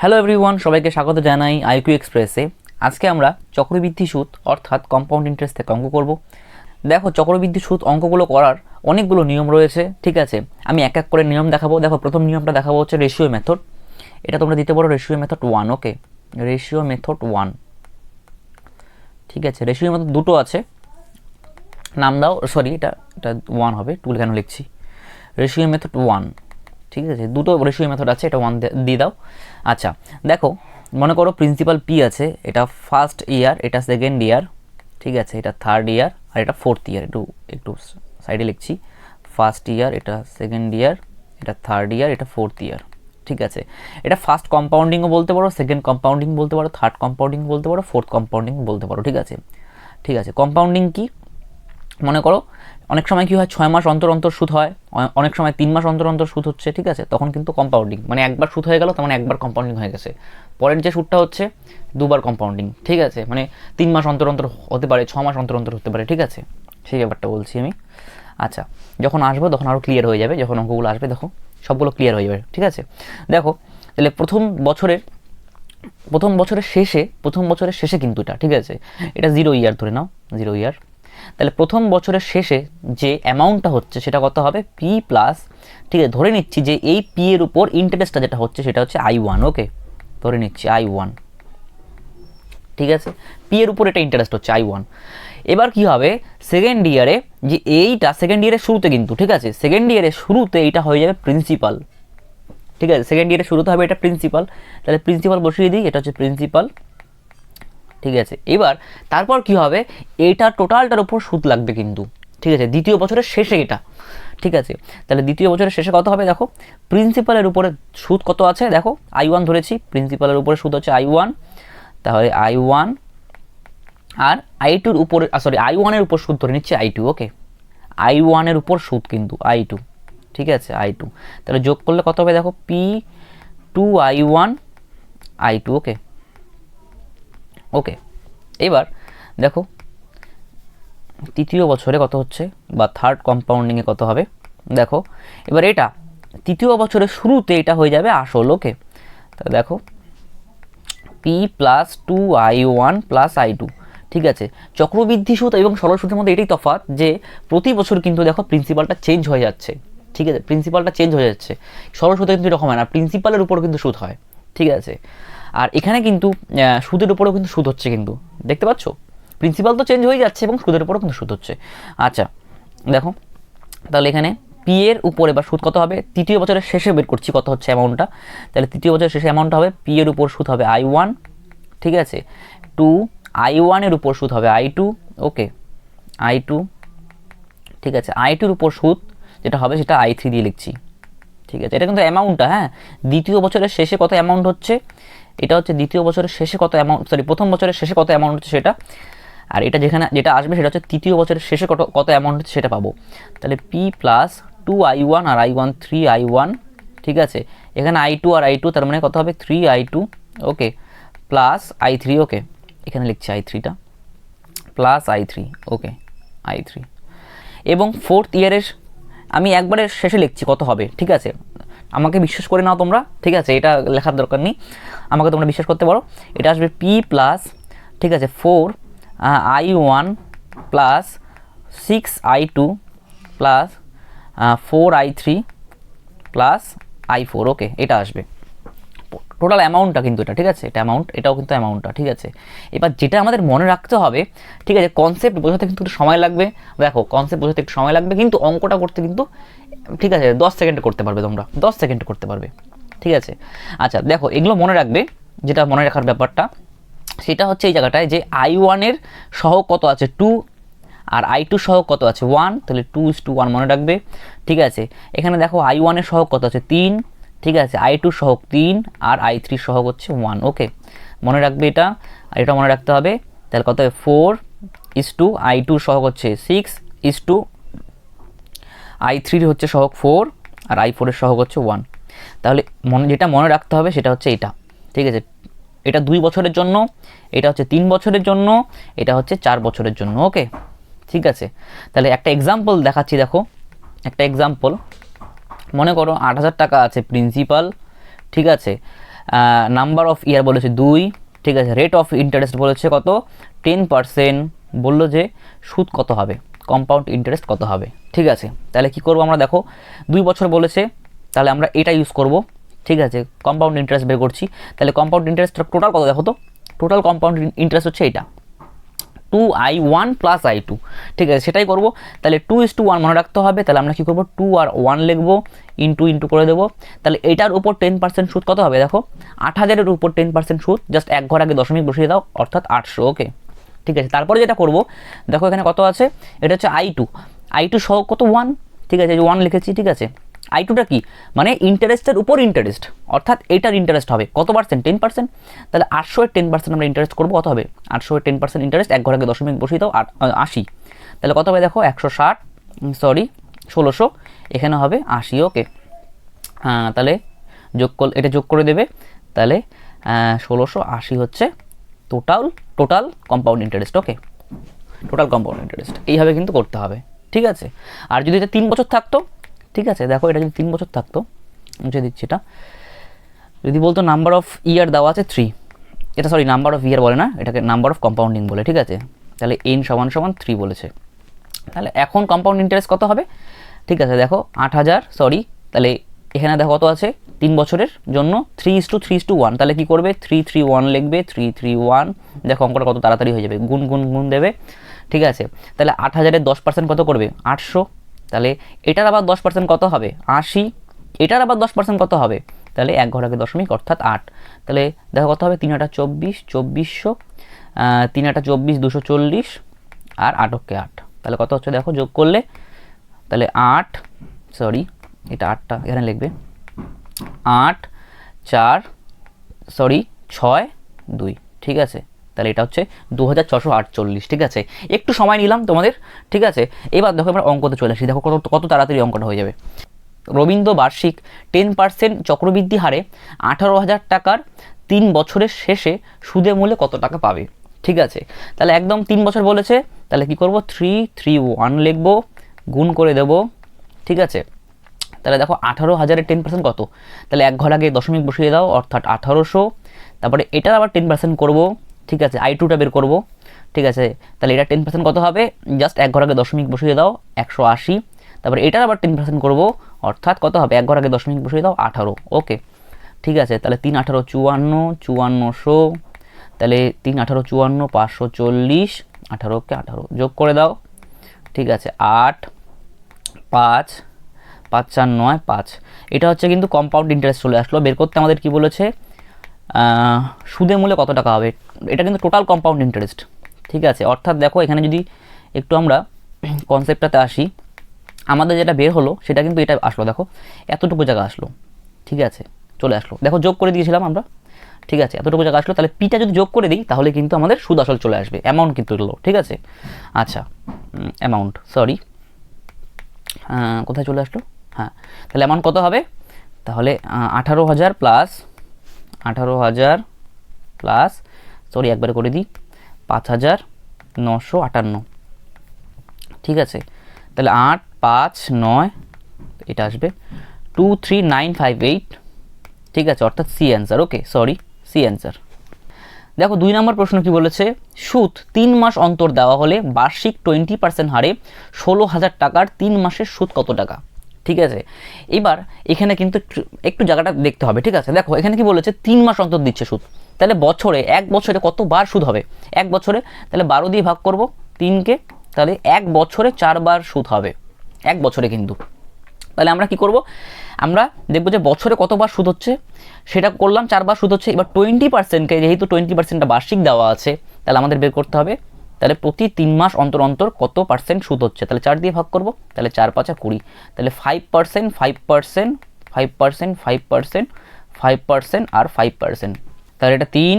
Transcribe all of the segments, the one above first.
Hello everyone, সবাইকে স্বাগত জানাই আইকিউ এক্সপ্রেসে। আজকে আমরা চক্রবৃদ্ধি সুদ অর্থাৎ কম্পাউন্ড ইন্টারেস্ট থেকে অঙ্ক করব। দেখো, চক্রবৃদ্ধি সুদ অঙ্কগুলো করার অনেকগুলো নিয়ম রয়েছে, ঠিক আছে। আমি এক এক করে নিয়ম দেখাবো। দেখো, প্রথম নিয়মটা দেখাবো হচ্ছে রেশিও মেথড। এটা তোমরা দিতে পারো রেশিও মেথড 1। ওকে, রেশিও মেথড 1, ঠিক আছে। রেশিও মেথড দুটো আছে, নাম দাও। সরি, এটা 1 হবে, 2 কেন লিখছি। রেশিও মেথড 1, ঠিক আছে। দুটো রেশিও মেথড আছে, এটা 1 দিয়ে দাও। আচ্ছা, দেখো, মনে করো প্রিন্সিপাল পি আছে, এটা ফার্স্ট ইয়ার, এটা সেকেন্ড ইয়ার, ঠিক আছে। এটা থার্ড ইয়ার আর এটা ফোর্থ ইয়ার। একটু সাইডে লিখছি। ফার্স্ট ইয়ার, এটা সেকেন্ড ইয়ার, এটা থার্ড ইয়ার, এটা ফোর্থ ইয়ার, ঠিক আছে। এটা ফার্স্ট কম্পাউন্ডিংও বলতে পারো, সেকেন্ড কম্পাউন্ডিং বলতে পারো, থার্ড কম্পাউন্ডিং বলতে পারো, ফোর্থ কম্পাউন্ডিং বলতে পারো, ঠিক আছে। ঠিক আছে, কম্পাউন্ডিং কি, মনে করো অনেক সময় কী হয়, 6 মাস অন্তর অন্তর সুদ হয়, অনেক সময় 3 মাস অন্তর অন্তর সুদ হচ্ছে, ঠিক আছে। তখন কিন্তু কম্পাউন্ডিং, মানে একবার সুদ হয়ে গেল, তার মানে একবার কম্পাউন্ডিং হয়ে গেছে। পরের যে সুদটা হচ্ছে দুবার কম্পাউন্ডিং, ঠিক আছে। মানে 3 মাস অন্তর অন্তর হতে পারে, 6 মাস অন্তর অন্তর হতে পারে, ঠিক আছে। সেই ব্যাপারটা বলছি আমি। আচ্ছা, যখন আসবো তখন আরও ক্লিয়ার হয়ে যাবে। যখন অঙ্কগুলো আসবে দেখো সবগুলো ক্লিয়ার হয়ে যাবে, ঠিক আছে। দেখো, তাহলে প্রথম বছরের শেষে কিন্তু এটা, ঠিক আছে। এটা 0 ইয়ার ধরে নাও, 0 ইয়ার। তাহলে প্রথম বছরের শেষে যে অ্যামাউন্টটা হচ্ছে সেটা কত হবে, পি প্লাস, ঠিক আছে। ধরে নিচ্ছি যে এই পি এর উপর ইন্টারেস্টটা যেটা হচ্ছে সেটা হচ্ছে I1। ওকে, ধরে নিচ্ছি I1, ঠিক আছে। পি এর উপর এটা ইন্টারেস্ট হচ্ছে I1। এবার কি হবে, সেকেন্ড ইয়ারে যে এইটা, সেকেন্ড ইয়ারের শুরুতে কিন্তু, ঠিক আছে, সেকেন্ড ইয়ারের শুরুতে এইটা হয়ে যাবে প্রিন্সিপাল, ঠিক আছে। সেকেন্ড ইয়ারের শুরুতে হবে এটা প্রিন্সিপাল। তাহলে প্রিন্সিপাল বসিয়ে দিই, এটা হচ্ছে প্রিন্সিপাল, ঠিক আছে। এবার তারপর কি হবে, এইটা টোটালটার উপর সুদ লাগবে কিন্তু, ঠিক আছে, দ্বিতীয় বছরের শেষে এটা, ঠিক আছে। তাহলে দ্বিতীয় বছরের শেষে কত হবে, দেখো প্রিন্সিপালের উপরে সুদ কত আছে, দেখো I1 ধরেছি, প্রিন্সিপালের উপরে সুদ হচ্ছে I1, তাহলে I1 আর I2-র উপরে, সরি I1-এর উপর সুদ ধরে নিচ্ছে I2। ওকে, I1-এর উপর সুদ কিন্তু I2, ঠিক আছে, I2। তাহলে যোগ করলে কত হবে, দেখো P2I1 I2। ওকে ওকে, এবার দেখো তৃতীয় বছরে কত হচ্ছে, বা থার্ড কম্পাউন্ডিংয়ে কত হবে, দেখো এবার এটা তৃতীয় বছরের শুরুতে এটা হয়ে যাবে আসল। ওকে, তাহলে দেখো P plus 2I1 plus I2, ঠিক আছে। চক্রবৃদ্ধি সুদ এবং সরল সুদের মধ্যে এটাই তফাৎ যে প্রতি বছর কিন্তু দেখো প্রিন্সিপালটা চেঞ্জ হয়ে যাচ্ছে, ঠিক আছে। প্রিন্সিপালটা চেঞ্জ হয়ে যাচ্ছে, সরল সুদে কিন্তু এরকম হয় না, প্রিন্সিপালের উপরও কিন্তু সুদ হয়, ঠিক আছে। আর এখানে কিন্তু সুদের উপরেও কিন্তু সুদ হচ্ছে, কিন্তু দেখতে পাচ্ছ প্রিন্সিপাল তো চেঞ্জ হয়ে যাচ্ছে এবং সুদের উপরেও কিন্তু সুদ হচ্ছে। আচ্ছা দেখো, তাহলে এখানে পি এর উপরে বা সুদ কত হবে, তৃতীয় বছরের শেষে বের করছি কত হচ্ছে অ্যামাউন্টটা। তাহলে তৃতীয় বছরের শেষে অ্যামাউন্টটা হবে, পি এর উপর সুদ হবে I1, ঠিক আছে, টু I1-এর উপর সুদ হবে I2। ওকে, I2, ঠিক আছে। I2-র উপর সুদ যেটা হবে সেটা I3 দিয়ে লিখছি, ঠিক আছে। এটা কিন্তু অ্যামাউন্টটা, হ্যাঁ, দ্বিতীয় বছরের শেষে কত অ্যামাউন্ট হচ্ছে, এটা হচ্ছে দ্বিতীয় বছরের শেষে কত অ্যামাউন্ট, সরি প্রথম বছরের শেষে কত অ্যামাউন্ট হচ্ছে সেটা। আর এটা যেটা আসবে সেটা হচ্ছে তৃতীয় বছরের শেষে কত অ্যামাউন্ট হচ্ছে সেটা পাবো। তাহলে P প্লাস 2I1 আর I1 3I1, ঠিক আছে। এখানে I2 আর I2, তার মানে কত হবে 3I2। ওকে, প্লাস I3। ওকে, এখানে লিখছি I3টা, প্লাস I3। ওকে, I3। এবং ফোর্থ ইয়ারের আমি একবারে শেষে লিখছি কত হবে, ঠিক আছে। আমাকে বিশ্বাস করে নাও তোমরা, ঠিক আছে, এটা লেখার দরকার নেই, আমাকে তোমরা বিশ্বাস করতে পারো। এটা আসবে P প্লাস, ঠিক আছে, 4I1 plus 6I2 plus 4I3 plus I4। ওকে, এটা আসবে টোটাল অ্যামাউন্টটা কিন্তু এটা, ঠিক আছে। এটা অ্যামাউন্ট, এটাও কিন্তু অ্যামাউন্টটা, ঠিক আছে। এবার যেটা আমাদের মনে রাখতে হবে, ঠিক আছে, কনসেপ্ট বোঝাতে কিন্তু একটু সময় লাগবে। দেখো, কনসেপ্ট বোঝাতে একটু সময় লাগবে, কিন্তু অঙ্কটা করতে কিন্তু, ঠিক আছে, 10 সেকেন্ডে করতে পারবে তোমরা, 10 সেকেন্ডে করতে পারবে, ঠিক আছে। আচ্ছা দেখো, এগুলো মনে রাখবে। যেটা মনে রাখার ব্যাপারটা সেটা হচ্ছে এই জায়গাটায় যে I1-এর সহগ কত আছে 2, আর I2 সহগ কত আছে 1, তাহলে 2:1 মনে রাখবে, ঠিক আছে। এখানে দেখো I1-এর সহগ কত আছে 3, ঠিক আছে, I2 সহগ 3 আর I3 সহগ হচ্ছে 1। ওকে, মনে রাখবে এটা, আর এটা মনে রাখতে হবে। তাহলে কত হবে 4:2, I2 সহগ হচ্ছে 6:, I3 হচ্ছে সহগ 4 আর I4 এর সহগ হচ্ছে 1। তাহলে যেটা মনে রাখতে হবে সেটা হচ্ছে এটা, ঠিক আছে। এটা 2 বছরের জন্য, এটা হচ্ছে 3 বছরের জন্য, এটা হচ্ছে 4 বছরের জন্য। ওকে, ঠিক আছে। তাহলে একটা এক্সাম্পল দেখাচ্ছি, দেখো একটা এক্সাম্পল। মনে করো 8,000 টাকা আছে প্রিন্সিপাল, ঠিক আছে। নাম্বার অফ ইয়ার বলেছে 2, ঠিক আছে। রেট অফ ইন্টারেস্ট বলেছে কত 10%, বললো যে সুদ কত হবে, কম্পাউন্ড ইন্টারেস্ট কত হবে, ঠিক আছে। তাহলে কি করব আমরা, দেখো 2 বছর বলেছে, তাহলে আমরা এটা ইউজ করব, ঠিক আছে। কম্পাউন্ড ইন্টারেস্ট বের করছি, তাহলে কম্পাউন্ড ইন্টারেস্ট টোটাল কত দেখো তো, টোটাল কম্পাউন্ড ইন্টারেস্ট হচ্ছে এটা 2i1 প্লাস i2, ঠিক আছে, সেটাই করব। তাহলে 2:1 মনে রাখতে হবে, তাহলে আমরা কী করবো 2 আর 1 লিখবো, ইন্টু করে দেবো। তাহলে এটার উপর 10% সুদ কত হবে দেখো, 8,000-এর উপর 10% সুদ, জাস্ট এক ঘর আগে দশমিক বসিয়ে দাও, অর্থাৎ 800, ওকে, ঠিক আছে। তারপরে যেটা করব, দেখো এখানে কত আছে, এটা হচ্ছে i2 সহ কত 1, ঠিক আছে, 1 লিখেছি, ঠিক আছে। i2টা কি, মানে ইন্টারেস্টের উপর ইন্টারেস্ট, অর্থাৎ এটার ইন্টারেস্ট হবে কত পার্সেন্ট, 10%। তাহলে 800-এর 10% আমরা ইন্টারেস্ট করবো, কত হবে 800-এর 10% ইন্টারেস্ট, এক ঘর আগে দশমিক বসিয়ে দাও, 80। তাহলে কত হবে দেখো 1600, এখানে হবে 80, ওকে। তাহলে এটা যোগ করে দেবে, তাহলে 1680 হচ্ছে টোটাল কম্পাউন্ড ইন্টারেস্ট, ওকে, টোটাল কম্পাউন্ড ইন্টারেস্ট। এইভাবে কিন্তু করতে হবে, ঠিক আছে। আর যদি এটা 3 বছর থাকতো, ঠিক আছে, দেখো এটা যদি 3 বছর থাকতো, মুছে দিচ্ছি এটা, যদি বলতো নাম্বার অফ ইয়ার দেওয়া আছে 3, এটা সরি নাম্বার অফ ইয়ার বলে না, এটাকে নাম্বার অফ কম্পাউন্ডিং বলে, ঠিক আছে। তাহলে n = 3 বলেছে, তাহলে এখন কম্পাউন্ড ইন্টারেস্ট কত হবে, ঠিক আছে, দেখো 8,000, সরি, তাহলে এখানে দেখো কত আছে 3 বছরের জন্য 3:3:1, তাহলে কি করবে 331 লিখবে, 331, দেখো অঙ্কটা কত তাড়াতাড়ি হয়ে যাবে, গুণ দেবে, ঠিক আছে। তাহলে 8,000-এর 10% কত করবে 800, তাহলে এটার আবার 10% কত হবে 80, এটার আবার 10% কত হবে, তাহলে এক ঘর আগে দশমিক, অর্থাৎ 8। তাহলে দেখো কত হবে 3×8 = 2400, 3×8 = 24, 240, আর 8 তাহলে কত হচ্ছে দেখো যোগ করলে, তাহলে 8, সরি এটা 8টা এখানে লিখবে, 8 4 সরি 6 2, ঠিক আছে। তাহলে এটা হচ্ছে 2648, ঠিক আছে। একটু সময় নিলাম তোমাদের, ঠিক আছে। এবার দেখো আমরা অঙ্কতে চলে আসি, দেখো কত তাড়াতাড়ি অঙ্কটা হয়ে যাবে। রবীন্দ্র বার্ষিক 10% চক্রবৃদ্ধি হারে 18,000 টাকার 3 বছরের শেষে সুদে মূলে কত টাকা পাবে, ঠিক আছে। তাহলে একদম 3 বছর বলেছে, তাহলে কি করব 331 লিখবো, গুণ করে দেব, ঠিক আছে। তাহলে দেখো 18,000-এর 10% কত, তাহলে এক ঘর আগে দশমিক বসিয়ে দাও, অর্থাৎ 1800। তারপরে এটার আবার 10% করব, ঠিক আছে, i2টা বের করব, ঠিক আছে। তাহলে এটা 10% কত হবে, জাস্ট এক ঘর আগে দশমিক বসিয়ে দাও, 180। তারপরে এটার আবার 10% করব, অর্থাৎ কত হবে এক ঘর আগে দশমিক বসিয়ে দাও, 18, ওকে, ঠিক আছে। তাহলে 3 18 54, 5400, তাহলে 3 18 54, 540, 18কে 18 যোগ করে দাও, ঠিক আছে, 8 5 5 4 9 5। এটা হচ্ছে কিন্তু কম্পাউন্ড ইন্টারেস্ট চলে আসলো। বের করতে আমাদের কি বলেছে, সুদে মূলে কত টাকা হবে, এটা কিন্তু টোটাল কম্পাউন্ড ইন্টারেস্ট, ঠিক আছে। অর্থাৎ দেখো এখানে যদি একটু আমরা কনসেপ্টটাতে আসি, আমাদের যেটা বের হলো সেটা কিন্তু এটা আসলো, দেখো এতটুকু জায়গা আসলো, ঠিক আছে, চলে আসলো, দেখো যোগ করে দিয়েছিলাম আমরা, ঠিক আছে, এতটুকু জায়গা আসলো। তাহলে পিটা যদি যোগ করে দিই তাহলে কিন্তু আমাদের সুদ আসল চলে আসবে, অ্যামাউন্ট কিন্তু এলো, ঠিক আছে। আচ্ছা, অ্যামাউন্ট, সরি কোথায় চলে আসলো, হ্যাঁ, তাহলে অ্যামাউন্ট কত হবে, তাহলে 18,000 প্লাস সরি একবারে করে দিই 5,958, ঠিক আছে। তাহলে 8 5 9 এটা আসবে 23958, ঠিক আছে, অর্থাৎ সি অ্যান্সার, ওকে, সরি সি অ্যান্সার। দেখো 2 নম্বর প্রশ্ন কি বলেছে, সুদ 3 মাস অন্তর দেওয়া হলে বার্ষিক 20% হারে 16,000 টাকার 3 মাসের সুদ কত টাকা, ঠিক আছে। এবার এখানে কিন্তু একটু জায়গাটা দেখতে হবে, ঠিক আছে। দেখো এখানে কি বলেছে 3 মাস অন্তর দিচ্ছে সুদ, তাহলে এক বছরে কতবার সুদ হবে, এক বছরে, তাহলে 12 দিয়ে ভাগ করব 3কে, তাহলে এক বছরে 4 বার সুদ হবে, এক বছরে কিন্তু। তাহলে আমরা কি করব, আমরা দেখব যে বছরে কতবার সুদ হচ্ছে, সেটা করলাম 4 বার সুদ হচ্ছে। এবার 20%কে, যেহেতু 20%টা বার্ষিক দেওয়া আছে, তাহলে আমাদের বের করতে হবে, তাহলে প্রতি 3 মাস অন্তর অন্তর কত পার্সেন্ট সুদ হচ্ছে, তাহলে 4 দিয়ে ভাগ করব, তাহলে 4 5 20, তাহলে 5% 5% 5% 5% 5% আর 5%, তাহলে এটা 3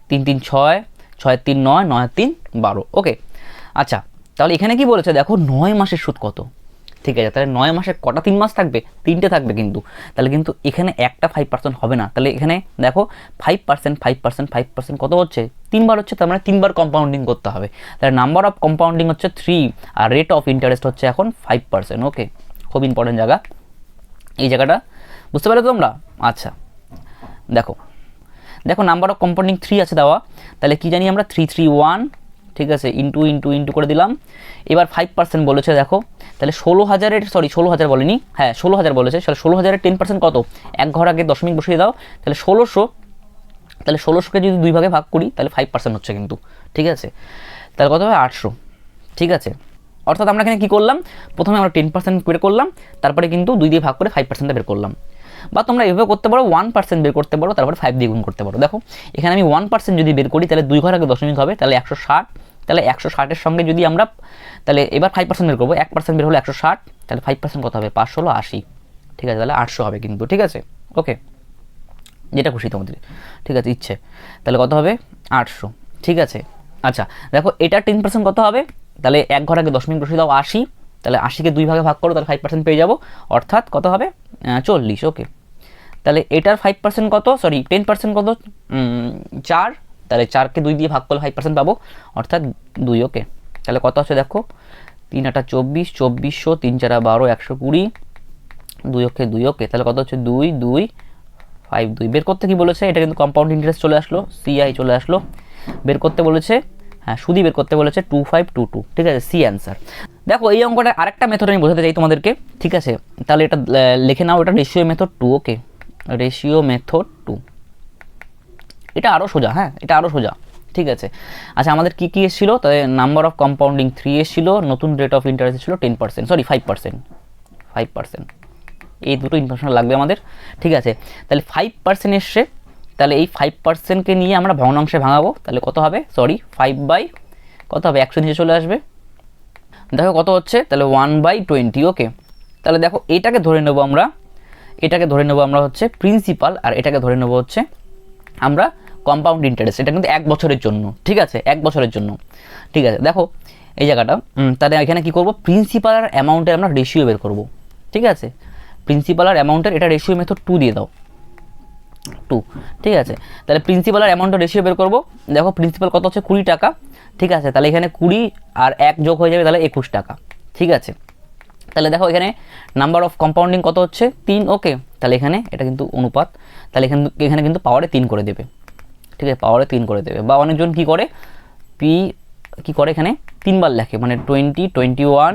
3 3 6 6 3 9 9 3 12, ওকে। আচ্ছা, তাহলে এখানে কি বলেছে দেখো 9 মাসের সুদ কত, ঠিক আছে। তাহলে 9 মাসে কটা 3 মাস থাকবে, 3টে থাকবে কিন্তু, তাহলে কিন্তু এখানে একটা 5% হবে না। তাহলে এখানে দেখো 5% 5% 5% কত হচ্ছে, 3 বার হচ্ছে, তার মানে 3 বার কম্পাউন্ডিং করতে হবে। তাহলে নাম্বার অফ কম্পাউন্ডিং হচ্ছে 3, আর রেট অফ ইন্টারেস্ট হচ্ছে এখন 5%, ওকে, খুব ইম্পর্টেন্ট জায়গা এই জায়গাটা, বুঝতে পারলে তোমরা। আচ্ছা দেখো দেখো নাম্বার অফ কম্পাউন্ডিং 3 আছে দেওয়া, তাহলে কি জানি আমরা 331, ঠিক আছে, ইন্টু ইন্টু ইন্টু করে দিলাম। এবার 5% বলেছে দেখো, তাহলে 16,000-এর, সরি 16,000 বলেনি, হ্যাঁ 16,000 বলেছে, তাহলে 16,000-এর 10% কত, এক ঘর আগে দশমিক বসিয়ে দাও, তাহলে 1600, তাহলে 1600কে যদি 2 ভাগে ভাগ করি তাহলে 5% হচ্ছে কিন্তু, ঠিক আছে, তাহলে কত হবে 800, ঠিক আছে। অর্থাৎ আমরা এখানে কী করলাম, প্রথমে আমরা 10% বের করলাম, তারপরে কিন্তু 2 দিয়ে ভাগ করে 5% বের করলাম। বা তোমরা এভাবে করতে পারো, 1% বের করতে পারো, তারপরে 5 দিয়ে গুণ করতে পারো। দেখো এখানে আমি 1% যদি বের করি তাহলে 2 ঘর আগে দশমিক হবে, তাহলে 160, তাহলে 160-এর সঙ্গে যদি আমরা, তাহলে এবার 5% বের করবো, 1% বের হলো 160, তাহলে 5% কত হবে, 5 হলো 80, ঠিক আছে, তাহলে 800 হবে কিন্তু, ঠিক আছে, ওকে, যেটা খুশি তোমাদের, ঠিক আছে, ইচ্ছে, তাহলে কত হবে 800, ঠিক আছে। আচ্ছা দেখো এটা 10% কত হবে, তাহলে এক ঘর আগে দশমিক বসিয়ে দাও 80, তাহলে 80-কে 2 ভাগে ভাগ করো, তাহলে 5% পেয়ে যাবো, অর্থাৎ কত হবে 40, ওকে। তাহলে এটার 5% কত, সরি 10% কত, 4, তাহলে 4-কে 2 দিয়ে ভাগ করলে 5% পাবো, অর্থাৎ 2, ওকে। তাহলে কত আছে দেখো, 3 8 24, 2400, 3 4 12, 120, 2 ওকে 2, ওকে, তাহলে কত হচ্ছে 2 2 5 2। বের করতে কি বলেছে, এটা কিন্তু কম্পাউন্ড ইন্টারেস্ট চলে আসলো, সিআই চলে আসলো, বের করতে বলেছে, হ্যাঁ সুদই বের করতে বলেছে 2522, ঠিক আছে, সি অ্যান্সার। দেখো এই অঙ্কটা আরেকটা মেথড আমি বোঝাতে চাই তোমাদেরকে, ঠিক আছে, তাহলে এটা লিখে নাও, এটা রেশিও মেথড 2, ওকে, রেশিও মেথড 2, এটা আরও সোজা, হ্যাঁ এটা আরও সোজা, ঠিক আছে। আচ্ছা আমাদের কী কী এসেছিলো, তাহলে নাম্বার অফ কম্পাউন্ডিং 3 এসেছিলো, নতুন রেট অফ ইন্টারেস্ট ছিল 10%, সরি 5%, এই দুটো ইনফরমেশন লাগবে আমাদের, ঠিক আছে। তাহলে 5% এসছে, তাহলে এই 5%কে নিয়ে আমরা ভগ্নাংশে ভাঙাবো, তাহলে কত হবে, সরি 5 কত হবে, 100 নিচে চলে আসবে, দেখো কত হচ্ছে, তাহলে 1/20, ওকে। তাহলে দেখো এটাকে ধরে নেবো আমরা, এটাকে ধরে নেবো আমরা হচ্ছে প্রিন্সিপাল, আর এটাকে ধরে নেবো হচ্ছে আমরা কম্পাউন্ড ইন্টারেস্ট, এটা কিন্তু 1 বছরের জন্য, ঠিক আছে, 1 বছরের জন্য, ঠিক আছে। দেখো এই জায়গাটা, তাহলে এখানে কী করবো, প্রিন্সিপাল আর অ্যামাউন্টের আমরা রেশিও বের করবো, ঠিক আছে, প্রিন্সিপাল আর অ্যামাউন্টের এটা রেশিও মেথড 2 দিয়ে দাও, 2, ঠিক আছে। তাহলে প্রিন্সিপাল আর অ্যামাউন্টের রেশিও বের করবো, দেখো প্রিন্সিপাল কত হচ্ছে 20 টাকা, ঠিক আছে, তাহলে এখানে 20 আর 1 যোগ হয়ে যাবে, তাহলে 21 টাকা, ঠিক আছে। তাহলে দেখো এখানে নাম্বার অফ কম্পাউন্ডিং কত হচ্ছে 3, ওকে, তাহলে এখানে এটা কিন্তু অনুপাত, তাহলে এখানে কিন্তু পাওয়ারে 3 করে দেবে, ঠিক আছে, পাওয়ারে 3 করে দেবে। বা অনেকজন কী করে, কী করে এখানে 3 বার লেখে, মানে 20 21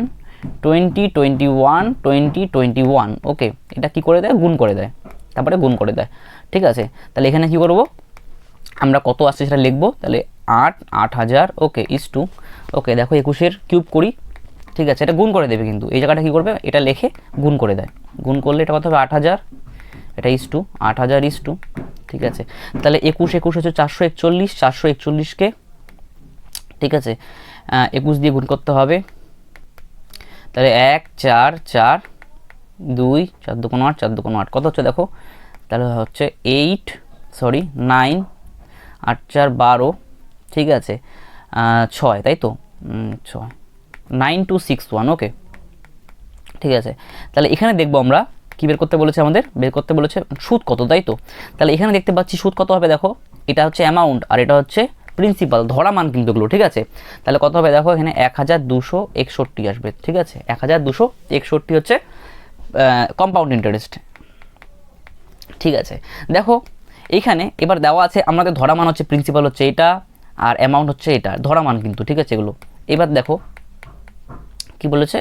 20 21 20 21, ওকে, এটা কি করে দেয়, গুণ করে দেয়, তারপরে গুণ করে দেয়, ঠিক আছে। তাহলে এখানে কি করব, আমরা কত আসছে সেটা লিখবো, তাহলে 8000, ওকে, = ওকে, দেখো 21-এর কিউব করি, ঠিক আছে, এটা গুণ করে দেবে কিন্তু, এই জায়গাটা কী করবে, এটা লিখে গুণ করে দেয়, গুণ করলে এটা কত হবে 8000, এটা = 8000, ঠিক আছে। তাহলে 21 হচ্ছে 441, 441কে, ঠিক আছে, 21 দিয়ে গুণ করতে হবে, তাহলে 1 4 4 2 4 2 8 4 2 8 কত হচ্ছে দেখো, তাহলে হচ্ছে 9 8 4 12, ঠিক আছে, 6, তাই তো, 6 9261, ওকে, ঠিক আছে। তাহলে এখানে দেখবো আমরা কী বের করতে বলেছে, আমাদের বের করতে বলেছে সুদ কত, তাই তো। তাহলে এখানে দেখতে পাচ্ছি সুদ কত হবে, দেখো এটা হচ্ছে অ্যামাউন্ট আর এটা হচ্ছে প্রিন্সিপাল, ধরা মান কিন্তু এগুলো, ঠিক আছে। তাহলে কত হবে দেখো, এখানে 1261 আসবে, ঠিক আছে, 1261 হচ্ছে কম্পাউন্ড ইন্টারেস্ট, ঠিক আছে। দেখো এইখানে এবার দেওয়া আছে আমাদের ধরা মান হচ্ছে প্রিন্সিপাল হচ্ছে এটা, আর অ্যামাউন্ট হচ্ছে এটা, ধরা মান কিন্তু, ঠিক আছে এগুলো। এবার দেখো কি বলেছে,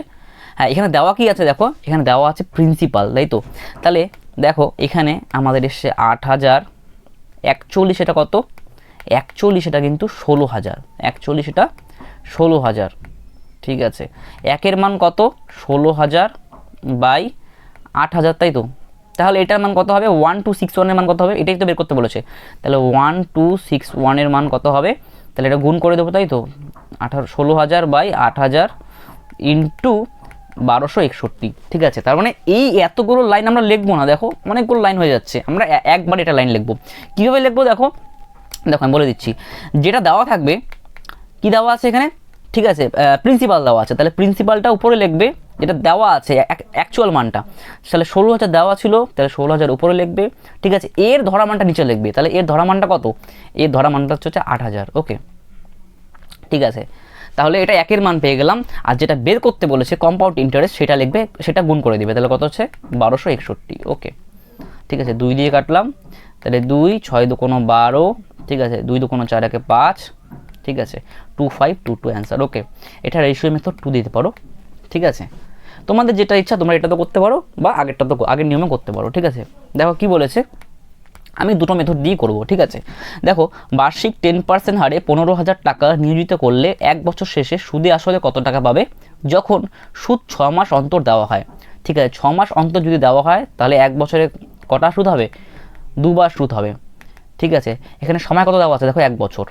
হ্যাঁ এখানে দেওয়া কি আছে, দেখো এখানে দেওয়া আছে প্রিন্সিপাল, তাই তো। তাহলে দেখো এখানে আমাদের এসছে 8000, 41 এটা কত, 41 এটা কিন্তু 16000, 41 এটা 16000, ঠিক আছে। একের মান কত, 16000/8000, তাই তো। তাহলে এটার মান কত হবে, 1261-এর মান কত হবে, এটাই তো বের করতে বলেছে। তাহলে 1261-এর মান কত হবে, তাহলে এটা গুণ করে দেবো, তাই তো, 16000/8000 ইন্টু 1261, ঠিক আছে। তার মানে এই এতগুলো লাইন আমরা লিখবো না, দেখো অনেকগুলো লাইন হয়ে যাচ্ছে, আমরা একবার এটা লাইন লিখবো। কীভাবে লিখবো দেখো, আমি বলে দিচ্ছি, যেটা দেওয়া থাকবে, কি দেওয়া আছে এখানে, ঠিক আছে, প্রিন্সিপাল দেওয়া আছে, তাহলে প্রিন্সিপালটা উপরে লিখবে, যেটা দেওয়া আছে অ্যাকচুয়াল মানটা, তাহলে 16000 দেওয়া ছিল, তাহলে 16000 উপরে লিখবে, ঠিক আছে। এর ধরা মানটা নিচে লিখবে, তাহলে এর ধরা মানটা কত, এর ধরা মানটা হচ্ছে 8000, ওকে, ঠিক আছে। তাহলে এটা একের মান পেয়ে গেলাম, আর যেটা বের করতে বলেছে কম্পাউন্ড ইন্টারেস্ট সেটা লিখবে, সেটা গুণ করে দিবে, তাহলে কত হচ্ছে 1261, ওকে, ঠিক আছে। 2 দিয়ে কাটলাম, তাহলে 2, 6 দুকোনো 12, ঠিক আছে, 2 দুকোনো 4 একে 5, ঠিক আছে, 2522 অ্যান্সার। ওকে, এটা রেশিও মেথড 2 দিতে পারো, ঠিক আছে। তোমাদের যেটা ইচ্ছা তোমরা এটা তো করতে পারো বা আগেরটা তো আগের নিয়মে করতে পারো, ঠিক আছে। দেখো কি বলেছে, আমি দুটো মেথড দিয়ে করব, ঠিক আছে। দেখো বার্ষিক 10% হারে 15,000 টাকা নিয়োজিত করলে 1 বছর শেষে সুদে আসলে কত টাকা পাবে যখন সুদ 6 মাস অন্তর দেওয়া হয়, ঠিক আছে। 6 মাস অন্তর যদি দেওয়া হয় তাহলে 1 বছরে কটা সুদ হবে, 2 বার সুদ হবে, ঠিক আছে। এখানে সময় কত দেওয়া আছে দেখো 1 বছর,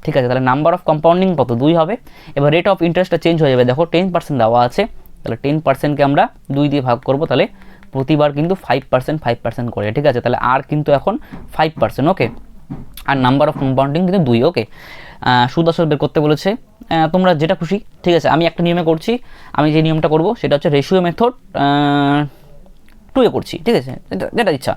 ঠিক আছে। তাহলে নাম্বার অফ কম্পাউন্ডিং কত, 2 হবে। এবার রেট অফ ইন্টারেস্টটা চেঞ্জ হয়ে যাবে, দেখো 10% দেওয়া আছে, তাহলে 10%কে আমরা 2 দিয়ে ভাগ করব, তাহলে প্রতিবার কিন্তু 5% করে, ঠিক আছে। তাহলে আর কিন্তু এখন 5%, ওকে। আর নাম্বার অফ কম্পাউন্ডিং কিন্তু 2, ওকে। সুদ আসল বের করতে বলেছে, তোমরা যেটা খুশি, ঠিক আছে। আমি একটা নিয়মে করছি, আমি যে নিয়মটা করব সেটা হচ্ছে রেশিও মেথড 2 এ করছি, ঠিক আছে, যেটা ইচ্ছা,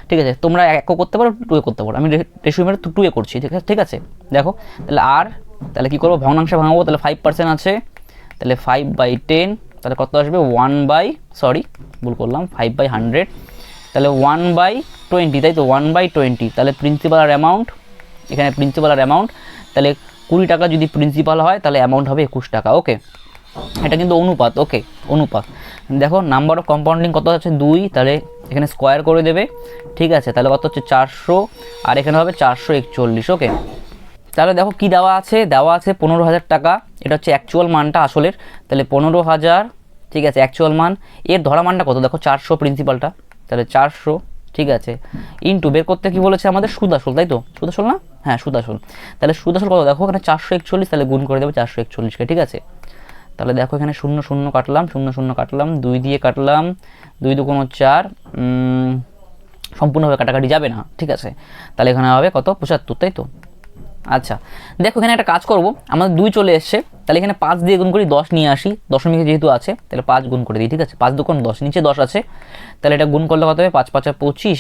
ঠিক আছে। তোমরা 1 করতে পারো, 2 করতে পারো, আমি রেশিও মেথড 2 এ করছি, ঠিক আছে। দেখো তাহলে আর, তাহলে কী করবো, ভগ্নাংশে ভাঙাবো, তাহলে 5% আছে, তাহলে 5/10, তাহলে কত আসবে 5/100, তাহলে 1/20, তাই তো 1/20, তাহলে প্রিন্সিপাল আর অ্যামাউন্ট, এখানে প্রিন্সিপাল আর অ্যামাউন্ট, তাহলে 20 টাকা যদি প্রিন্সিপাল হয় তাহলে অ্যামাউন্ট হবে 21 টাকা, ওকে। এটা কিন্তু অনুপাত, ওকে, অনুপাত। দেখো নাম্বার অফ কম্পাউন্ডিং কত আছে 2, তাহলে এখানে স্কোয়ার করে দেবে, ঠিক আছে। তাহলে কত হচ্ছে 400, আর এখানে হবে 441, ওকে। তাহলে দেখো কি দেওয়া আছে, 15,000 টাকা, এটা হচ্ছে অ্যাকচুয়াল মানটা আসলের, তাহলে 15,000, ঠিক আছে, অ্যাকচুয়াল মান। এর ধরা মানটা কত দেখো 400 প্রিন্সিপালটা, তাহলে 400, ঠিক আছে, ইনটু বের করতে কি বলেছে আমাদের সুদ আসল, তাই তো, সুদ আসল না, হ্যাঁ সুদ আসল। তাহলে সুদ আসল কত দেখো এখানে 441, তাহলে গুণ করে দেবে 441কে, ঠিক আছে। তাহলে দেখো এখানে 0 0 কাটলাম, 0 0 কাটলাম, 2 দিয়ে কাটলাম, 2 দুগুণ 4, সম্পূর্ণভাবে কাটাকাটি যাবে না, ঠিক আছে। তাহলে এখানে হবে কত 75, তাই তো। আচ্ছা দেখো এখানে একটা কাজ করব, আমাদের 2 চলে এসছে, তাহলে এখানে 5 দিয়ে গুণ করি, 10 নিয়ে আসি, দশমিকে যেহেতু আছে তাহলে 5 গুণ করে দিই, ঠিক আছে। 5 দুগুণ 10, নিচে 10 আছে, তাহলে এটা গুণ করলে কত হবে 5 5 25,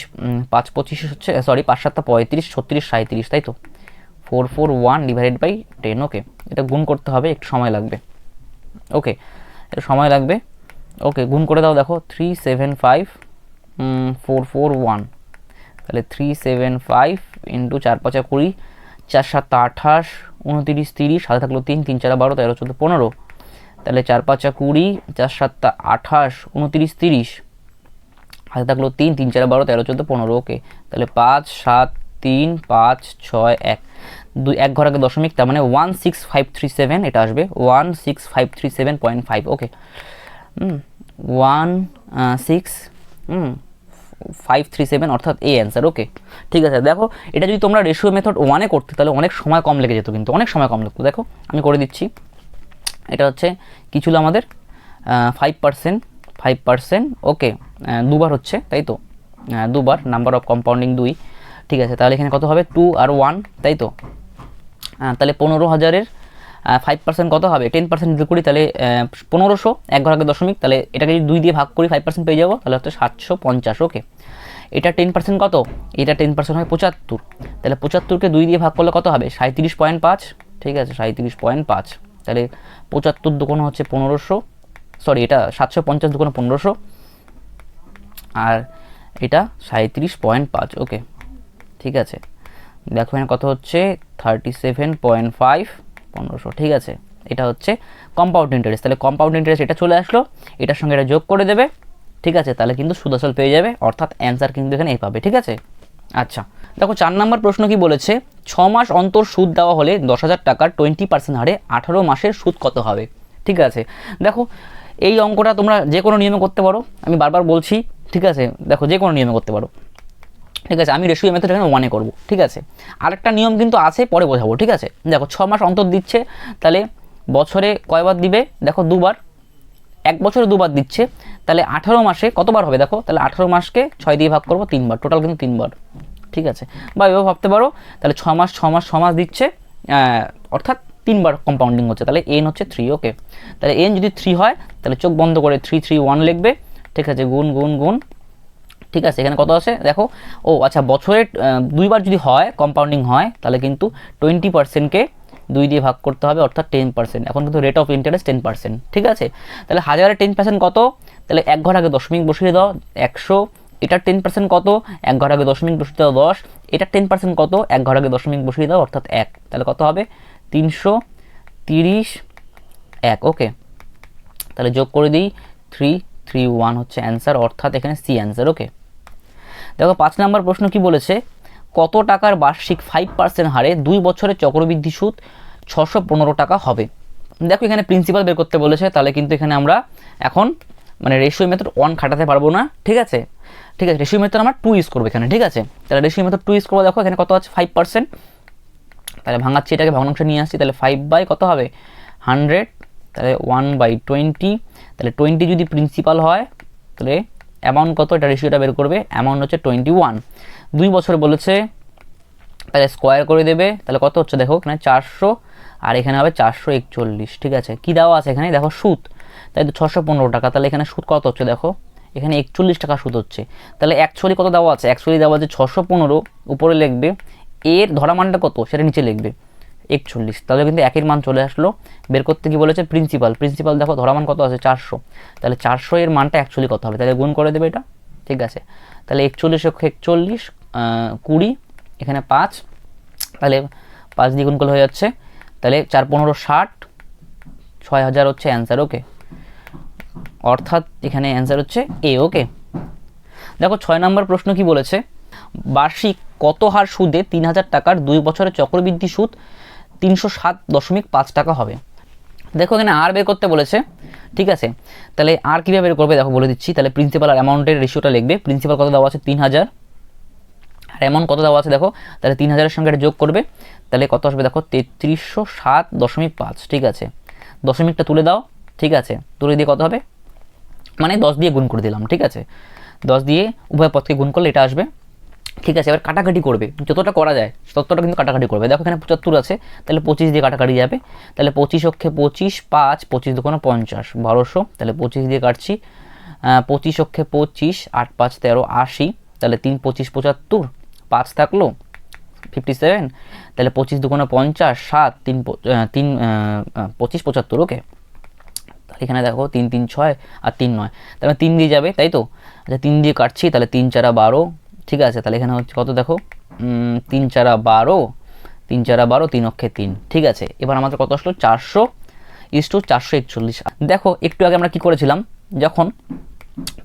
5 25 হচ্ছে, সরি 5 7 35, 36 37, তাই তো। 441/10, ওকে। এটা গুণ করতে হবে, একটু সময় লাগবে, ওকে, এটা সময় লাগবে, ওকে। গুণ করে দাও, দেখো 375,441, তাহলে 375 ইন্টু 4 5 20, 4 7 28, 29 30, সাথে থাকলো 3 3 4 12 13 14 15, তাহলে 4 5 20, 4 7 28, 29 30, হাতে থাকলো 3 3 4 12 13 14 15, ওকে। তাহলে 5 7 3 5 6 1, 2 1 ঘর আগে দশমিক, তার মানে 16537, এটা আসবে 16537.5, ওকে। 16537 অর্থাৎ এই অ্যান্সার, ওকে, ঠিক আছে। দেখো এটা যদি তোমরা রেশিও মেথড 1 করতে তাহলে অনেক সময় কম লেগে যেত, কিন্তু অনেক সময় কম লাগতো। দেখো আমি করে দিচ্ছি, এটা হচ্ছে কী ছিল আমাদের 5%, ওকে, 2 বার হচ্ছে, তাই তো, 2 বার, নাম্বার অফ কম্পাউন্ডিং 2, ঠিক আছে। তাহলে এখানে কত হবে 2 আর 1, তাই তো। তাহলে 15,000-এর 5% কত হবে, 10% যদি করি তাহলে 1500, 1 ঘর আগে দশমিক, তাহলে এটাকে যদি 2 দিয়ে ভাগ করি 5% পেয়ে যাবো, তাহলে হচ্ছে 750, ওকে। এটা 10% কত, এটা 10% হয় 75, তাহলে 75কে 2 দিয়ে ভাগ করলে কত হবে 37.5, ঠিক আছে, 37.5, তাহলে 75 দুগুণ হচ্ছে 1500, সরি এটা 750 দুগুণ 1500, আর এটা 37.5, ওকে, ঠিক আছে। দেখো এখানে কত হচ্ছে 37.5, 1500, ঠিক আছে। এটা হচ্ছে কম্পাউন্ড ইন্টারেস্ট, তাহলে কম্পাউন্ড ইন্টারেস্ট এটা চলে আসলো, এটার সঙ্গে এটা যোগ করে দেবে, ঠিক আছে। তাহলে কিন্তু সুদ আসল পেয়ে যাবে, অর্থাৎ অ্যান্সার কিন্তু এখানে এই পাবে, ঠিক আছে। আচ্ছা দেখো 4 নম্বর প্রশ্ন কি বলেছে, 6 মাস অন্তর সুদ দেওয়া হলে 10,000 টাকার 20% হারে 18 মাসের সুদ কত হবে, ঠিক আছে। দেখো এই অঙ্কটা তোমরা যে কোনো নিয়মে করতে পারো, আমি বারবার বলছি, ঠিক আছে। দেখো যে কোনো নিয়মে করতে পারো, ঠিক আছে। আমি রেশিও মেথড এখানে 1 করব, ঠিক আছে। আরেকটা নিয়ম কিন্তু আছে, পরে বোঝাবো, ঠিক আছে। দেখো 6 মাস অন্তর দিচ্ছে, তাহলে বছরে কয়বার দিবে, দেখো 2 বার, 1 বছরে 2 বার দিচ্ছে, তাহলে 18 মাসে কতবার হবে দেখো, তাহলে 18 মাসকে 6 দিয়ে ভাগ করবো 3 বার, টোটাল কিন্তু 3 বার, ঠিক আছে। বা এভাবে ভাবতে পারো, তাহলে 6 মাস 6 মাস 6 মাস দিচ্ছে, অর্থাৎ 3 বার কম্পাউন্ডিং হচ্ছে, তাহলে n হচ্ছে 3, ওকে। তাহলে n যদি 3 হয় তাহলে চোখ বন্ধ করে 3 3 1 লিখবে, ঠিক আছে, গুণ গুণ গুণ, ঠিক আছে। এখানে কত আছে দেখো, ও আচ্ছা, বছরে 2 বার যদি হয় কম্পাউন্ডিং হয় তাহলে কিন্তু 20%কে 2 দিয়ে ভাগ করতে হবে, অর্থাৎ 10%। এখন কিন্তু রেট অফ ইন্টারেস্ট 10%, ঠিক আছে। তাহলে 1000-এর 10% কত, তাহলে 1 ঘর আগে দশমিক বসিয়ে দাও, 100, এটার 10% কত, 1 ঘর আগে দশমিক বসিয়ে দাও 10, এটার 10% কত, 1 ঘর আগে দশমিক বসিয়ে দাও অর্থাৎ 1, তাহলে কত হবে 330 1। ওকে, তাহলে যোগ করে দিই 331 হচ্ছে অ্যান্সার, অর্থাৎ এখানে সি অ্যান্সার। ওকে, দেখো 5 নম্বর প্রশ্ন কি বলেছে, কত টাকার বার্ষিক 5% হারে 2 বছরের চক্রবৃদ্ধি সুদ 615 টাকা হবে। দেখো এখানে প্রিন্সিপাল বের করতে বলেছে, তাহলে কিন্তু এখানে আমরা এখন মানে রেশিও মেথড 1 খাটাতে পারবো না, ঠিক আছে, ঠিক আছে, রেশিও মেথড আমরা 2 ইউজ করবো এখানে, ঠিক আছে, তাহলে রেশিও মেথড 2 ইউজ করবো। দেখো এখানে কত আছে 5%, তাহলে ভাঙাচ্ছি, এটাকে ভগ্নাংশে নিয়ে আসছি, তাহলে 5 বাই কত হবে 100, তাহলে 1/20, তাহলে 20 যদি প্রিন্সিপাল হয় তাহলে অ্যামাউন্ট কত, এটা রেশিওটা বের করবে, অ্যামাউন্ট হচ্ছে 21। 2 বছর বলেছে, তাহলে স্কোয়ার করে দেবে, তাহলে কত হচ্ছে দেখো এখানে 400 আর এখানে হবে 441, ঠিক আছে। কি দেওয়া আছে এখানে দেখো সুদ, তাই তো 615 টাকা, তাহলে এখানে সুদ কত হচ্ছে দেখো এখানে 41 টাকা সুদ হচ্ছে, তাহলে অ্যাকচুয়ালি কত দেওয়া আছে, অ্যাকচুয়ালি দেওয়া আছে 615, উপরে লিখবে, এর ধরা মানটা কত সেটা নিচে লিখবে 41, তাহলে কিন্তু একের মান চলে আসলো। বের করতে কি বলেছে প্রিন্সিপাল, প্রিন্সিপাল দেখো ধরা মান কত আছে 400, তাহলে 400 এর মানটা অ্যাকচুয়ালি কত হবে, তাহলে গুণ করে দেবে এটা, ঠিক আছে। তাহলে 41 41 20, এখানে 5, তাহলে 5 দিয়ে গুণ করলে হয়ে যাচ্ছে, তাহলে 4 15 60, 6000 হচ্ছে অ্যান্সার। ওকে, অর্থাৎ এখানে অ্যান্সার হচ্ছে এ। ওকে, দেখো 6 নম্বর প্রশ্ন কি বলেছে, বার্ষিক কত হার সুদে 3000 টাকার 2 বছরের চক্রবৃদ্ধি সুদ 307.5 টাকা হবে। দেখো এখানে আর বের করতে বলেছে, ঠিক আছে, তাহলে আর কীভাবে বের করবে দেখো বলে দিচ্ছি, তাহলে প্রিন্সিপাল আর অ্যামাউন্টের রেশিওটা লিখবে, প্রিন্সিপাল কত দেওয়া আছে 3000 আর অ্যামাউন্ট কত দেওয়া আছে দেখো, তাহলে 3000-এর সঙ্গে এটা যোগ করবে, তাহলে কত আসবে দেখো 3307.5, ঠিক আছে, দশমিকটা তুলে দাও, ঠিক আছে, তুলে দিয়ে কত হবে মানে 10 দিয়ে গুণ করে দিলাম, ঠিক আছে, 10 দিয়ে উভয় পথকে গুণ করলে এটা আসবে, ঠিক আছে। এবার কাটাকাটি করবে, যতটা করা যায় ততটা কিন্তু কাটাকাটি করবে। দেখো এখানে 75 আছে, তাহলে 25 দিয়ে কাটাকাটি যাবে, তাহলে 25 অক্ষে 25, 5 25 দুগুণে 50, 1200, তাহলে 25 দিয়ে কাটছি, 25 অক্ষে 25, 8 5 13 80, তাহলে 3 25 75, 5 থাকলো 57, তাহলে 25 দুগুণে 50, 7 3 25 75। ওকে, তাহলে এখানে দেখো 3 3 6 আর 3 9, তাহলে 3 দিয়ে যাবে, তাই তো, আচ্ছা 3 দিয়ে কাটছি, তাহলে 3 4 12, ঠিক আছে, তাহলে এখানে হচ্ছে কত দেখো 3 4 12, 3 4 12, 3 অক্ষে 3, ঠিক আছে। এবার আমাদের কত আসলো 400:441। দেখো একটু আগে আমরা কি করেছিলাম, যখন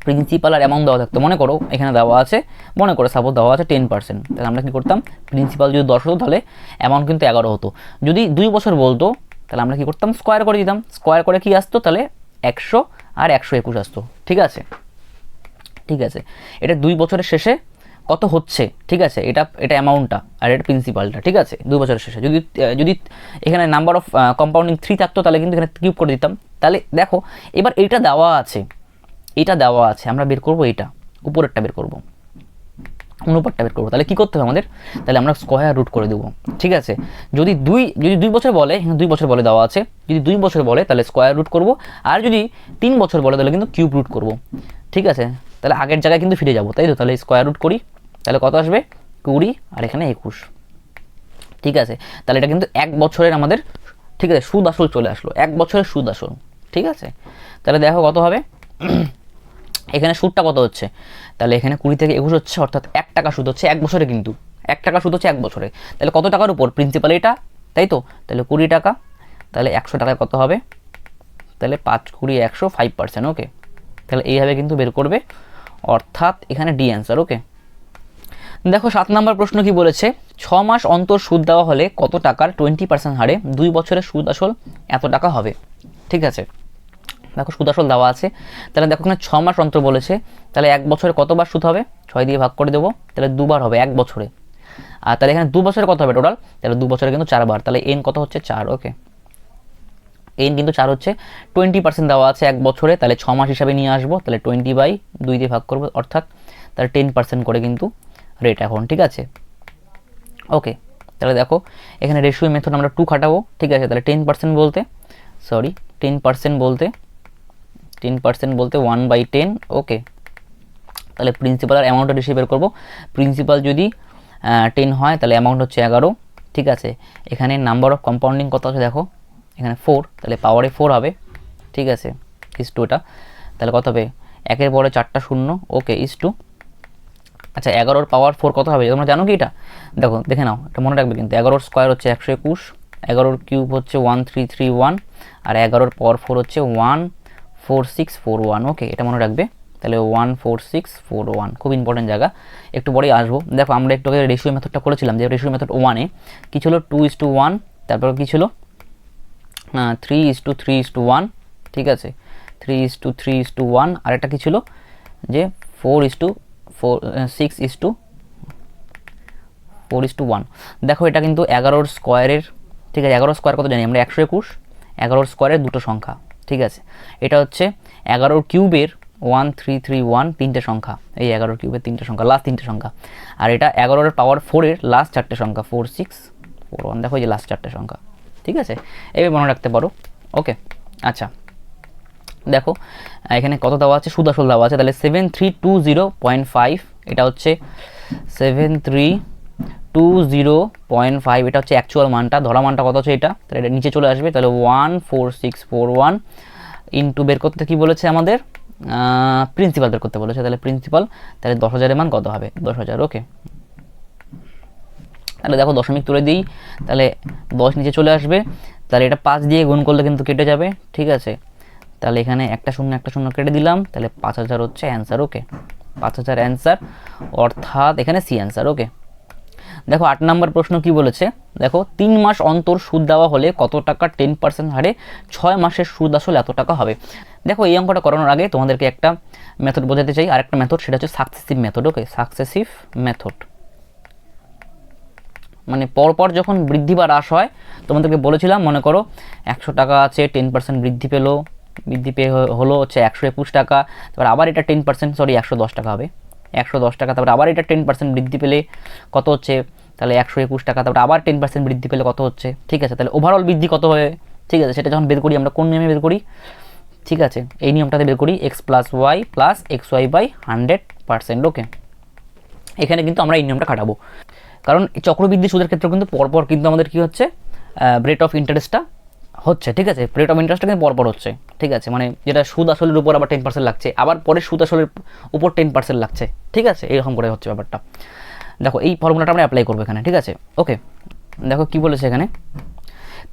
প্রিন্সিপাল আর অ্যামাউন্ট দেওয়া থাকতো, মনে করো এখানে দেওয়া আছে, মনে করো সাপোজ দেওয়া আছে 10%, তাহলে আমরা কী করতাম, প্রিন্সিপাল যদি 10 হতো তাহলে অ্যামাউন্ট কিন্তু 11 হতো, যদি 2 বছর বলতো তাহলে আমরা কী করতাম স্কোয়ার করে দিতাম, স্কোয়ার করে কি আসতো তাহলে 100 আর 121 আসতো, ঠিক আছে, ঠিক আছে। এটা 2 বছরের শেষে কত হচ্ছে, ঠিক আছে, এটা অ্যামাউন্টটা আর এটা প্রিন্সিপালটা, ঠিক আছে, 2 বছরের শেষে যদি যদি এখানে নাম্বার অফ কম্পাউন্ডিং 3 থাকতো তাহলে কিন্তু এখানে কিউব করে দিতাম। তাহলে দেখো এবার এটা দেওয়া আছে, এটা দেওয়া আছে, আমরা বের করব এটা উপরেরটা বের করব, অনুপাতটা বের করবো, তাহলে কী করতে হবে আমাদের, তাহলে আমরা স্কোয়ার রুট করে দেবো, ঠিক আছে। যদি 2 বছর বলে, 2 বছর বলে দেওয়া আছে, যদি 2 বছর বলে তাহলে স্কোয়ার রুট করব, আর যদি 3 বছর বলে তাহলে কিন্তু কিউব রুট করব, ঠিক আছে। তাহলে আগের জায়গায় কিন্তু ফিরে যাবো, তাই তো, তাহলে স্কোয়ার রুট করি, তাহলে কত আসবে 20 আর এখানে 21, ঠিক আছে। তাহলে এটা কিন্তু 1 বছরের আমাদের, ঠিক আছে, সুদ আসল চলে আসলো, 1 বছরের সুদ আসল, ঠিক আছে। তাহলে দেখো কত হবে, এখানে সুদটা কত হচ্ছে, তাহলে এখানে 20 থেকে 21 হচ্ছে, অর্থাৎ 1 টাকা সুদ হচ্ছে 1 বছরে, কিন্তু 1 টাকা সুদ হচ্ছে 1 বছরে, তাহলে কত টাকার উপর প্রিন্সিপাল এটা, তাই তো, তাহলে 20 টাকা, তাহলে 100 টাকায় কত হবে, তাহলে 5 20 100 5%। ওকে, তাহলে এইভাবে কিন্তু বের করবে, অর্থাৎ এখানে ডি অ্যান্সার। ওকে, দেখো 7 নম্বর প্রশ্ন কি বলেছে, 6 মাস অন্তর সুদ দেওয়া হলে কত টাকার 20% হারে 2 বছরের সুদ আসল এত টাকা হবে, ঠিক আছে। দেখো সুদ আসল দেওয়া আছে, তাহলে দেখো এখানে 6 মাস অন্তর বলেছে, তাহলে 1 বছরে কতবার সুদ হবে, 6 দিয়ে ভাগ করে দেবো, তাহলে 2বার হবে 1 বছরে, আর তাহলে এখানে 2 বছরে কত হবে টোটাল, তাহলে 2 বছরে কিন্তু 4বার, তাহলে এন কত হচ্ছে 4। ওকে, এন কিন্তু 4 হচ্ছে, 20% দেওয়া আছে 1 বছরে, তাহলে 6 মাস হিসাবে নিয়ে আসবো, তাহলে 20/2 দিয়ে ভাগ করবো, অর্থাৎ তাহলে 10% করে কিন্তু রেট এখন, ঠিক আছে। ওকে, তাহলে দেখো এখানে রেশিও মেথড আমরা 2 খাটাবো, ঠিক আছে, তাহলে 10% বলতে 10% বলতে 1/10। ওকে, তাহলে প্রিন্সিপাল আর অ্যামাউন্টের রেশিও বের করবো, প্রিন্সিপাল যদি 10 হয় তাহলে অ্যামাউন্ট হচ্ছে 11, ঠিক আছে। এখানে নাম্বার অফ কম্পাউন্ডিং কত আছে দেখো, এখানে 4, তাহলে পাওয়ারে 4 হবে, ঠিক আছে, ইস টু এটা, তাহলে কত হবে 1-এর পরে 4টা শূন্য, ওকে, ইস টু আচ্ছা 11 পাওয়ার 4 কত হবে তোমরা জানো কি এটা? দেখো দেখে নাও, এটা মনে রাখবে কিন্তু 11 স্কোয়ার হচ্ছে 121, 11 কিউব হচ্ছে 1331, আর 11 পাওয়ার 4 হচ্ছে 14641। ওকে, এটা মনে রাখবে। তাহলে 14641 খুব ইম্পর্টেন্ট জায়গা, একটু পরেই আসবো। দেখো আমরা একটু আগে রেশিও মেথডটা করেছিলাম, যে রেশিও মেথড 1-এ কী ছিল 2:1, তারপর কী ছিল 3:3:1, ঠিক আছে 3:3:1, আর একটা কী ছিল যে 6:1। দেখো এটা কিন্তু 11 স্কোয়ারের, ঠিক আছে 11 স্কোয়ার কত জানি আমরা 121, 11 স্কোয়ারের দুটো সংখ্যা, ঠিক আছে। এটা হচ্ছে 11 কিউবের 1331 তিনটে সংখ্যা, এই 11 কিউবের তিনটে সংখ্যা, লাস্ট তিনটে সংখ্যা। আর এটা 11 পাওয়ার 4-এর লাস্ট চারটে সংখ্যা 4641, দেখো এই যে লাস্ট চারটে সংখ্যা, ঠিক আছে, এবার মনে রাখতে পারো। ওকে, আচ্ছা দেখো এখানে কত দেওয়া আছে, সুদ আসল দেওয়া আছে, তাহলে 7320.5, এটা হচ্ছে 7320.5, এটা হচ্ছে অ্যাকচুয়াল মানটা, ধরা মানটা কত হচ্ছে এটা, তাহলে এটা নিচে চলে আসবে। তাহলে 14641 ইন্টু বের করতে কী বলেছে আমাদের, প্রিন্সিপাল বের করতে বলেছে, তাহলে প্রিন্সিপাল, তাহলে 10,000-এর মান কত হবে 10,000। ওকে, তাহলে দেখো দশমিক তুলে দিই, তাহলে 10 নিচে চলে আসবে, তাহলে এটা 5 দিয়ে গুণ করলে কিন্তু কেটে যাবে, ঠিক আছে। তাহলে এখানে একটা শূন্য কেটে দিলাম, তাহলে 5,000 হচ্ছে অ্যান্সার। ওকে, 5,000 অ্যান্সার, অর্থাৎ এখানে সি অ্যান্সার। ওকে, দেখো 8 নম্বর প্রশ্ন কি বলেছে, দেখো 3 মাস অন্তর সুদ দেওয়া হলে কত টাকা 10% হারে 6 মাসের সুদ আসলে এত টাকা হবে। দেখো এই অঙ্কটা করানোর আগে তোমাদেরকে একটা মেথড বোঝাতে চাই, আরেকটা মেথড, সেটা হচ্ছে সাকসেসিভ মেথড। ওকে, সাকসেসিভ মেথড মানে পরপর যখন বৃদ্ধি বা হ্রাস হয়, তোমাদেরকে বলেছিলাম মনে করো 100 টাকা আছে, 10% বৃদ্ধি পেয়ে হলো হচ্ছে 121 টাকা, তারপর আবার এটা 10%, সরি 110 টাকা হবে, 110 টাকা, তারপর আবার এটা 10% বৃদ্ধি পেলে কত হচ্ছে, তাহলে 121 টাকা, তারপর আবার 10% বৃদ্ধি পেলে কত হচ্ছে, ঠিক আছে। তাহলে ওভারঅল বৃদ্ধি কত হবে, ঠিক আছে, সেটা যখন বের করি আমরা কোন নিয়মে বের করি, ঠিক আছে, এই নিয়মটাতে বের করি x + y + xy/100%। ওকে, এখানে কিন্তু আমরা এই নিয়মটা খাটাবো, কারণ চক্রবৃদ্ধি সুদের ক্ষেত্রে কিন্তু পরপর কিন্তু আমাদের কি হচ্ছে, রেট অফ ইন্টারেস্টটা হচ্ছে, ঠিক আছে, রেট অফ ইন্টারেস্টটা কিন্তু পরপর হচ্ছে, ঠিক আছে, মানে যেটা সুদ আসলের উপর আবার 10% লাগছে, আবার পরে সুদ আসলের উপর 10% লাগছে, ঠিক আছে, এরকম করে হচ্ছে ব্যাপারটা। দেখো এই ফর্মুলাটা আমরা অ্যাপ্লাই করবো এখানে, ঠিক আছে। ওকে, দেখো কি বলেছে এখানে,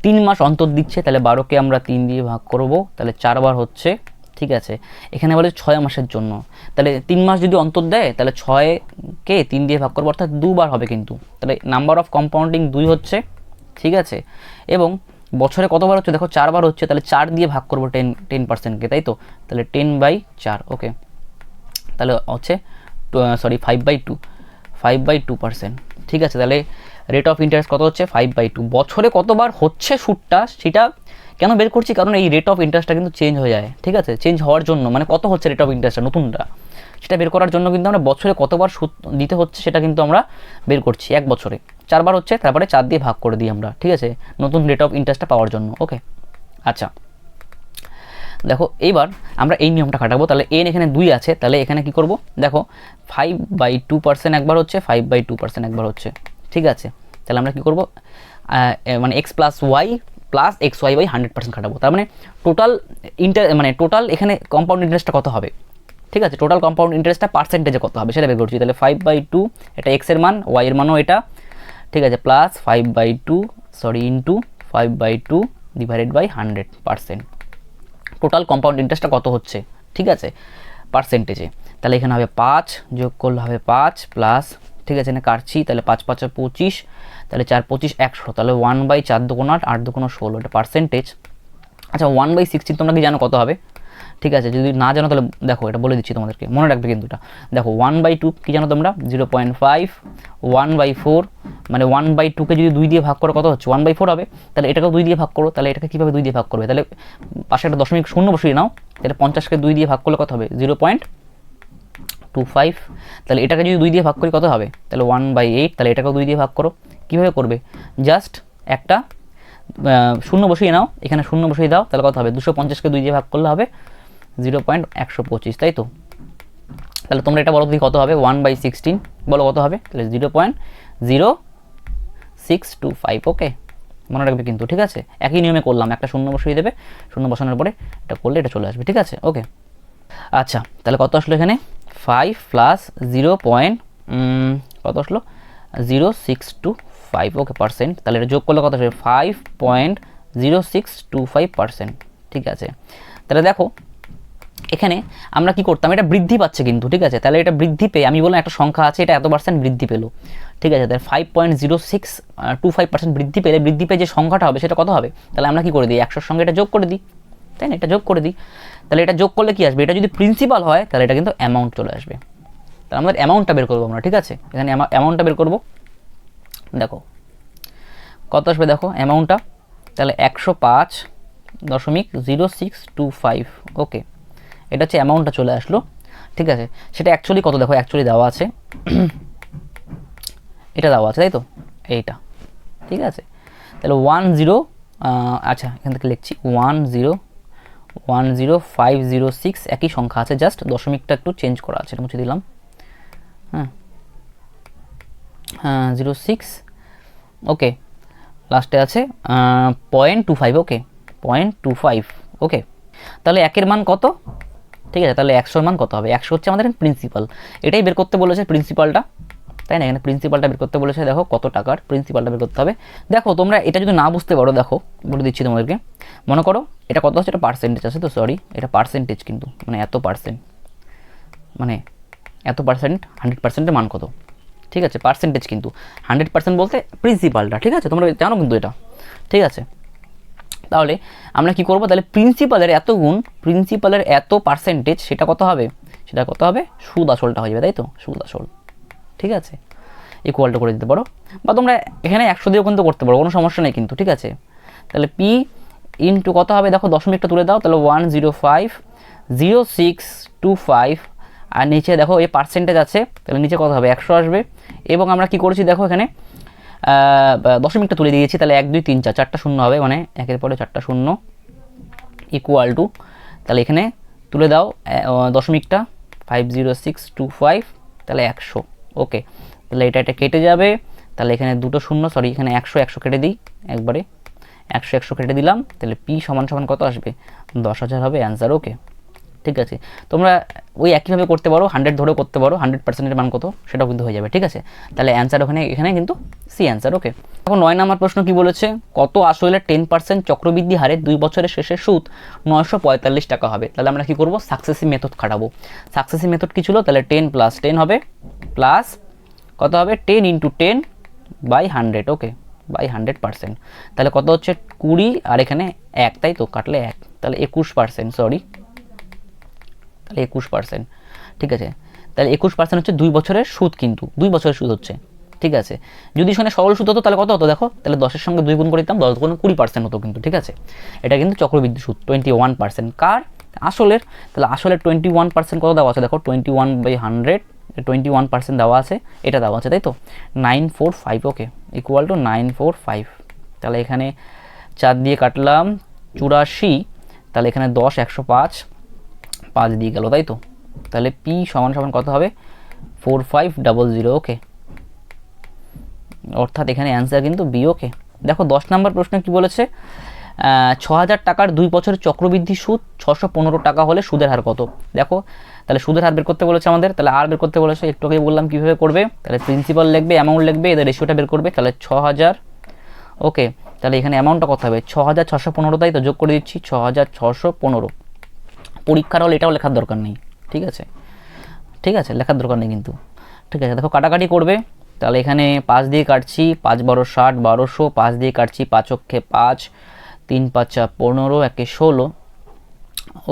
3 মাস অন্তর দিচ্ছে, তাহলে 12কে আমরা 3 দিয়ে ভাগ করব, তাহলে 4 বার হচ্ছে, ঠিক আছে। এখানে বলে 6 মাসের জন্য, তাহলে 3 মাস যদি অন্তর দেয় তাহলে 6কে 3 দিয়ে ভাগ করবো, অর্থাৎ 2 বার হবে কিন্তু, তাহলে নাম্বার অফ কম্পাউন্ডিং 2 হচ্ছে, ঠিক আছে। এবং বছরে কতবার হচ্ছে, দেখো 4 বার হচ্ছে, তাহলে 4 দিয়ে ভাগ করবো 10%কে, তাই তো, তাহলে 10/4। ওকে, তাহলে হচ্ছে 5/2%, ঠিক আছে। তাহলে রেট অফ ইন্টারেস্ট কত হচ্ছে 5/2, বছরে কতবার হচ্ছে সুদটা সেটা কেন বের করছি, কারণ এই রেট অফ ইন্টারেস্টটা কিন্তু চেঞ্জ হয়ে যায়, ঠিক আছে, চেঞ্জ হওয়ার জন্য মানে কত হচ্ছে রেট অফ ইন্টারেস্টটা নতুনটা, সেটা বের করার জন্য কিন্তু আমরা বছরে কতবার সুদ দিতে হচ্ছে সেটা কিন্তু আমরা বের করছি, এক বছরে 4 বার হচ্ছে, তারপরে 4 দিয়ে ভাগ করে দিই আমরা, ঠিক আছে, নতুন রেট অফ ইন্টারেস্টটা পাওয়ার জন্য। ওকে, আচ্ছা দেখো এইবার আমরা এই নিয়মটা খাটাবো, তাহলে n এখানে 2 আছে, তাহলে এখানে কি করব, দেখো 5/2% একবার হচ্ছে, 5/2% একবার হচ্ছে, ঠিক আছে। তাহলে আমরা কি করব, মানে x + y + xy/100% খাটাবো, তার মানে টোটাল এখানে কম্পাউন্ড ইন্টারেস্টটা কত হবে, ঠিক আছে, টোটাল কম্পাউন্ড ইন্টারেস্টটা পার্সেন্টেজে কত হবে সেটা বের করছি। তাহলে 5/2, এটা x এর মান, y এর মানও এটা, ঠিক আছে, প্লাস 5/2 ইন্টু 5/2 / 100%, টোটাল কম্পাউন্ড ইন্টারেস্টটা কত হচ্ছে, ঠিক আছে, পার্সেন্টেজে। তাহলে এখানে হবে 5 যোগ করলে হবে 5 প্লাস, ঠিক আছে, এখানে কাটছি, তাহলে 5 × 5 = 25, তাহলে 4 × 25 = 100, তাহলে 1/4 × 8 8 × 16, এটা পার্সেন্টেজ। আচ্ছা 1/16 তোমরা কি জানো কত হবে, ঠিক আছে, যদি না জানো তাহলে দেখো এটা বলে দিচ্ছি তোমাদেরকে, মনে রাখবে কিন্তু এটা। দেখো 1/2 কি জানো তোমরা 0.5, 1/4 মানে 1/2কে যদি 2 দিয়ে ভাগ করো কত হচ্ছে 1/4 হবে, তাহলে এটাকেও 2 দিয়ে ভাগ করো, তাহলে এটাকে কীভাবে 2 দিয়ে ভাগ করবে, তাহলে পাশে একটা দশমিক শূন্য বসিয়ে নাও, তাহলে 50কে 2 দিয়ে ভাগ করলে কত হবে 0.25, তাহলে এটাকে যদি 2 দিয়ে ভাগ করি কত হবে, তাহলে 1/8, তাহলে এটাকেও 2 দিয়ে ভাগ করো, কীভাবে করবে, জাস্ট একটা শূন্য বসিয়ে নাও, এখানে শূন্য বসিয়ে দাও, তাহলে কত হবে 250কে 2 দিয়ে ভাগ করলে হবে 0.125, তাই তো। তাহলে তোমরা এটা বলো দিই কত হবে, 1/16 বলো কত হবে, তাহলে 0.0625। ওকে, মনে রাখবে কিন্তু, ঠিক আছে, একই নিয়মে করলাম, একটা শূন্য বসিয়ে দেবে, শূন্য বসানোর পরে এটা করলে এটা চলে আসবে, ঠিক আছে। ওকে, আচ্ছা তাহলে কত আসলো এখানে 5 + 0.0625 কত আসলো 0.625 ওকে পার্সেন্ট। তাহলে এটা যোগ করলে কত আসবে 5.0625%। ঠিক আছে, তাহলে দেখো এখানে আমরা কি করতাম, এটা বৃদ্ধি পাচ্ছে কিন্তু, ঠিক আছে। তাহলে এটা বৃদ্ধি পেয়ে আমি বললাম একটা সংখ্যা আছে, এটা এত পার্সেন্ট বৃদ্ধি পেলো, ঠিক আছে। তাহলে 5.0625% বৃদ্ধি পেলে বৃদ্ধি পেয়ে যে সংখ্যাটা হবে সেটা কত হবে, তাহলে আমরা কি করে দিই 100-র সঙ্গে এটা যোগ করে দিই, তাই না, এটা যোগ করে দিই। তাহলে এটা যোগ করলে কি আসবে, এটা যদি প্রিন্সিপাল হয় তাহলে এটা কিন্তু অ্যামাউন্ট চলে আসবে। তাহলে আমাদের অ্যামাউন্টটা বের করবো আমরা, ঠিক আছে। এখানে অ্যামাউন্টটা বের করবো, দেখো কত আসবে, দেখো অ্যামাউন্টটা তাহলে 105.0625 ওকে, এটা হচ্ছে অ্যামাউন্টটা চলে আসলো, ঠিক আছে। সেটা অ্যাকচুয়ালি কত দেখো, অ্যাকচুয়ালি দেওয়া আছে এটা দেওয়া আছে, তাই তো, এইটা, ঠিক আছে। তাহলে 10 আচ্ছা এখান থেকে লিখছি 1010506 একই সংখ্যা আছে, জাস্ট দশমিকটা একটু চেঞ্জ করা আছে, এটা মুছে দিলাম। হ্যাঁ 06 ওকে, লাস্টে আছে 0.25 ওকে, 0.25 ওকে। তাহলে একের মান কত, ঠিক আছে। তাহলে 100-র মান কত হবে, 100 হচ্ছে আমাদের প্রিন্সিপাল, এটাই বের করতে বলেছে প্রিন্সিপালটা, তাই না। এখানে প্রিন্সিপালটা বের করতে বলেছে, দেখো কত টাকার প্রিন্সিপালটা বের করতে হবে। দেখো তোমরা এটা যদি না বুঝতে পারো, দেখো বলে দিচ্ছি তোমাদেরকে, মনে করো এটা কত আছে, এটা পার্সেন্টেজ আছে তো, সরি এটা পার্সেন্টেজ কিন্তু, মানে এত পার্সেন্ট, মানে এত পার্সেন্ট 100%-এর মান কত, ঠিক আছে। পার্সেন্টেজ কিন্তু 100% বলতে প্রিন্সিপালটা, ঠিক আছে, তোমরা জানো কিন্তু এটা, ঠিক আছে। তাহলে আমরা কি করব, তাহলে প্রিন্সিপালের এত গুণ প্রিন্সিপালের এত পার্সেন্টেজ, সেটা কত হবে, সেটা কত হবে সুদ আসলটা হয়ে যাবে, তাই তো, সুদ আসল, ঠিক আছে। ইকুয়ালটা করে দিতে পারো, বা তোমরা এখানে 100 দিয়েও কিন্তু করতে পারো, কোনো সমস্যা নেই কিন্তু, ঠিক আছে। তাহলে পি ইন্টু কত হবে, দেখো দশমিকটা তুলে দাও, তাহলে 105.0625, আর নিচে দেখো এই পার্সেন্টেজ আছে, তাহলে নিচে কত হবে 100 আসবে। এবং আমরা কি করেছি দেখো, এখানে দশমিকটা তুলে দিয়েছি, তাহলে 1 2 3 4 চারটা শূন্য হবে, মানে একের পরে চারটা শূন্য, ইকুয়াল টু, তাহলে এখানে তুলে দাও দশমিকটা 50625, তাহলে 100 ওকে। তাহলে এটা কেটে যাবে, তাহলে এখানে দুটো শূন্য, সরি এখানে 100 কেটে দিই একবারে, 100 কেটে দিলাম, তাহলে পি সমান সমান কত আসবে 10,000 হবে অ্যান্সার, ওকে, ঠিক আছে। তোমরা ওই একইভাবে করতে পারো, 100 ধরেও করতে পারো, 100%-এর মান কত সেটাও কিন্তু হয়ে যাবে, ঠিক আছে। তাহলে অ্যান্সার এখানে কিন্তু সি অ্যান্সার, ওকে। এখন 9 নম্বর প্রশ্ন কি বলেছে, কত আসলে 10% চক্রবৃদ্ধি হারে 2 বছরের শেষে সুদ 945 টাকা হবে। তাহলে আমরা কি করব, সাকসেসিভ মেথড খাটাবো। সাকসেসিভ মেথড কি ছিল, তাহলে 10 + 10 হবে, প্লাস কত হবে 10 × 10/100 ওকে, বাই 100%। তাহলে কত হচ্ছে 20, আর এখানে 1, তাই তো, কাটলে 1, তাহলে 21%, সরি তাহলে 21%, ঠিক আছে। তাহলে 21% হচ্ছে 2 বছরের সুদ, কিন্তু 2 বছরের সুদ হচ্ছে, ঠিক আছে। যদি এখানে সরল সুদ হতো তাহলে কত হতো, দেখো তাহলে 10-এর সঙ্গে 2 গুণ করে দিতাম, 10 গুণ 20% হতো কিন্তু, ঠিক আছে। এটা কিন্তু চক্রবৃদ্ধি সুদ 21%, কার আসলের, তাহলে আসলের 21% কত দেওয়া আছে, দেখো 21/100, 21% দেওয়া আছে, এটা দেওয়া আছে, তাই তো 945 ওকে, ইকুয়াল টু 945। তাহলে এখানে 4 দিয়ে কাটলাম 84, তাহলে এখানে 10 105 5 দিয়ে গেল, তাই তো। তাহলে পি সমান সমান কত হবে 4500 ওকে, অর্থাৎ এখানে অ্যান্সার কিন্তু বি, ওকে। দেখো 10 নম্বর প্রশ্ন কি বলেছে, 6000 টাকার 2 বছরের চক্রবৃদ্ধি সুদ 615 টাকা হলে সুদের হার কত। দেখো তাহলে সুদের হার বের করতে বলেছে আমাদের, তাহলে আর বের করতে বলেছে, একটু আগে বললাম কীভাবে করবে, তাহলে প্রিন্সিপাল লিখবে, অ্যামাউন্ট লিখবে, এদের রেশিওটা বের করবে, তাহলে 6000 ওকে। তাহলে এখানে অ্যামাউন্টটা কত হবে 6615, তাই তো, যোগ করে দিচ্ছি 6615। পরীক্ষার হলে এটাও লেখার দরকার নেই, ঠিক আছে, ঠিক আছে, লেখার দরকার নেই কিন্তু, ঠিক আছে। দেখো কাটাকাটি করবে, তাহলে এখানে 5 দিয়ে কাটছি, 5 12 60, 1200, 5 দিয়ে কাটছি, 5 অক্ষে 5, 3 5 15, 1 16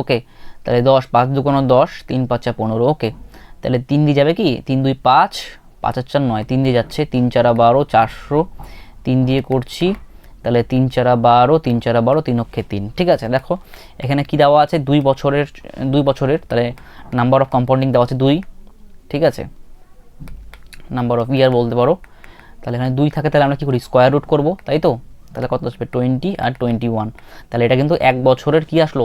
ওকে। তাহলে 10, 5 2 10, 3 5 15 ওকে। তাহলে 3 দিয়ে যাবে কি, 3 2 5, 5 4 9, 3 দিয়ে যাচ্ছে, 3 4 12, 400, 3 দিয়ে করছি, তাহলে 3 4 12, 3 4 12, 3 অক্ষে 3, ঠিক আছে। দেখো এখানে কি দেওয়া আছে, 2 বছরের, তাহলে নাম্বার অফ কম্পাউন্ডিং দেওয়া আছে 2, ঠিক আছে, নাম্বার অফ ইয়ার বলতে পারো। তাহলে এখানে 2 থাকে, তাহলে আমরা কী করি স্কোয়ার রুট করবো, তাই তো। তাহলে কত আসবে 20 আর 21, তাহলে এটা কিন্তু 1 বছরের কি আসলো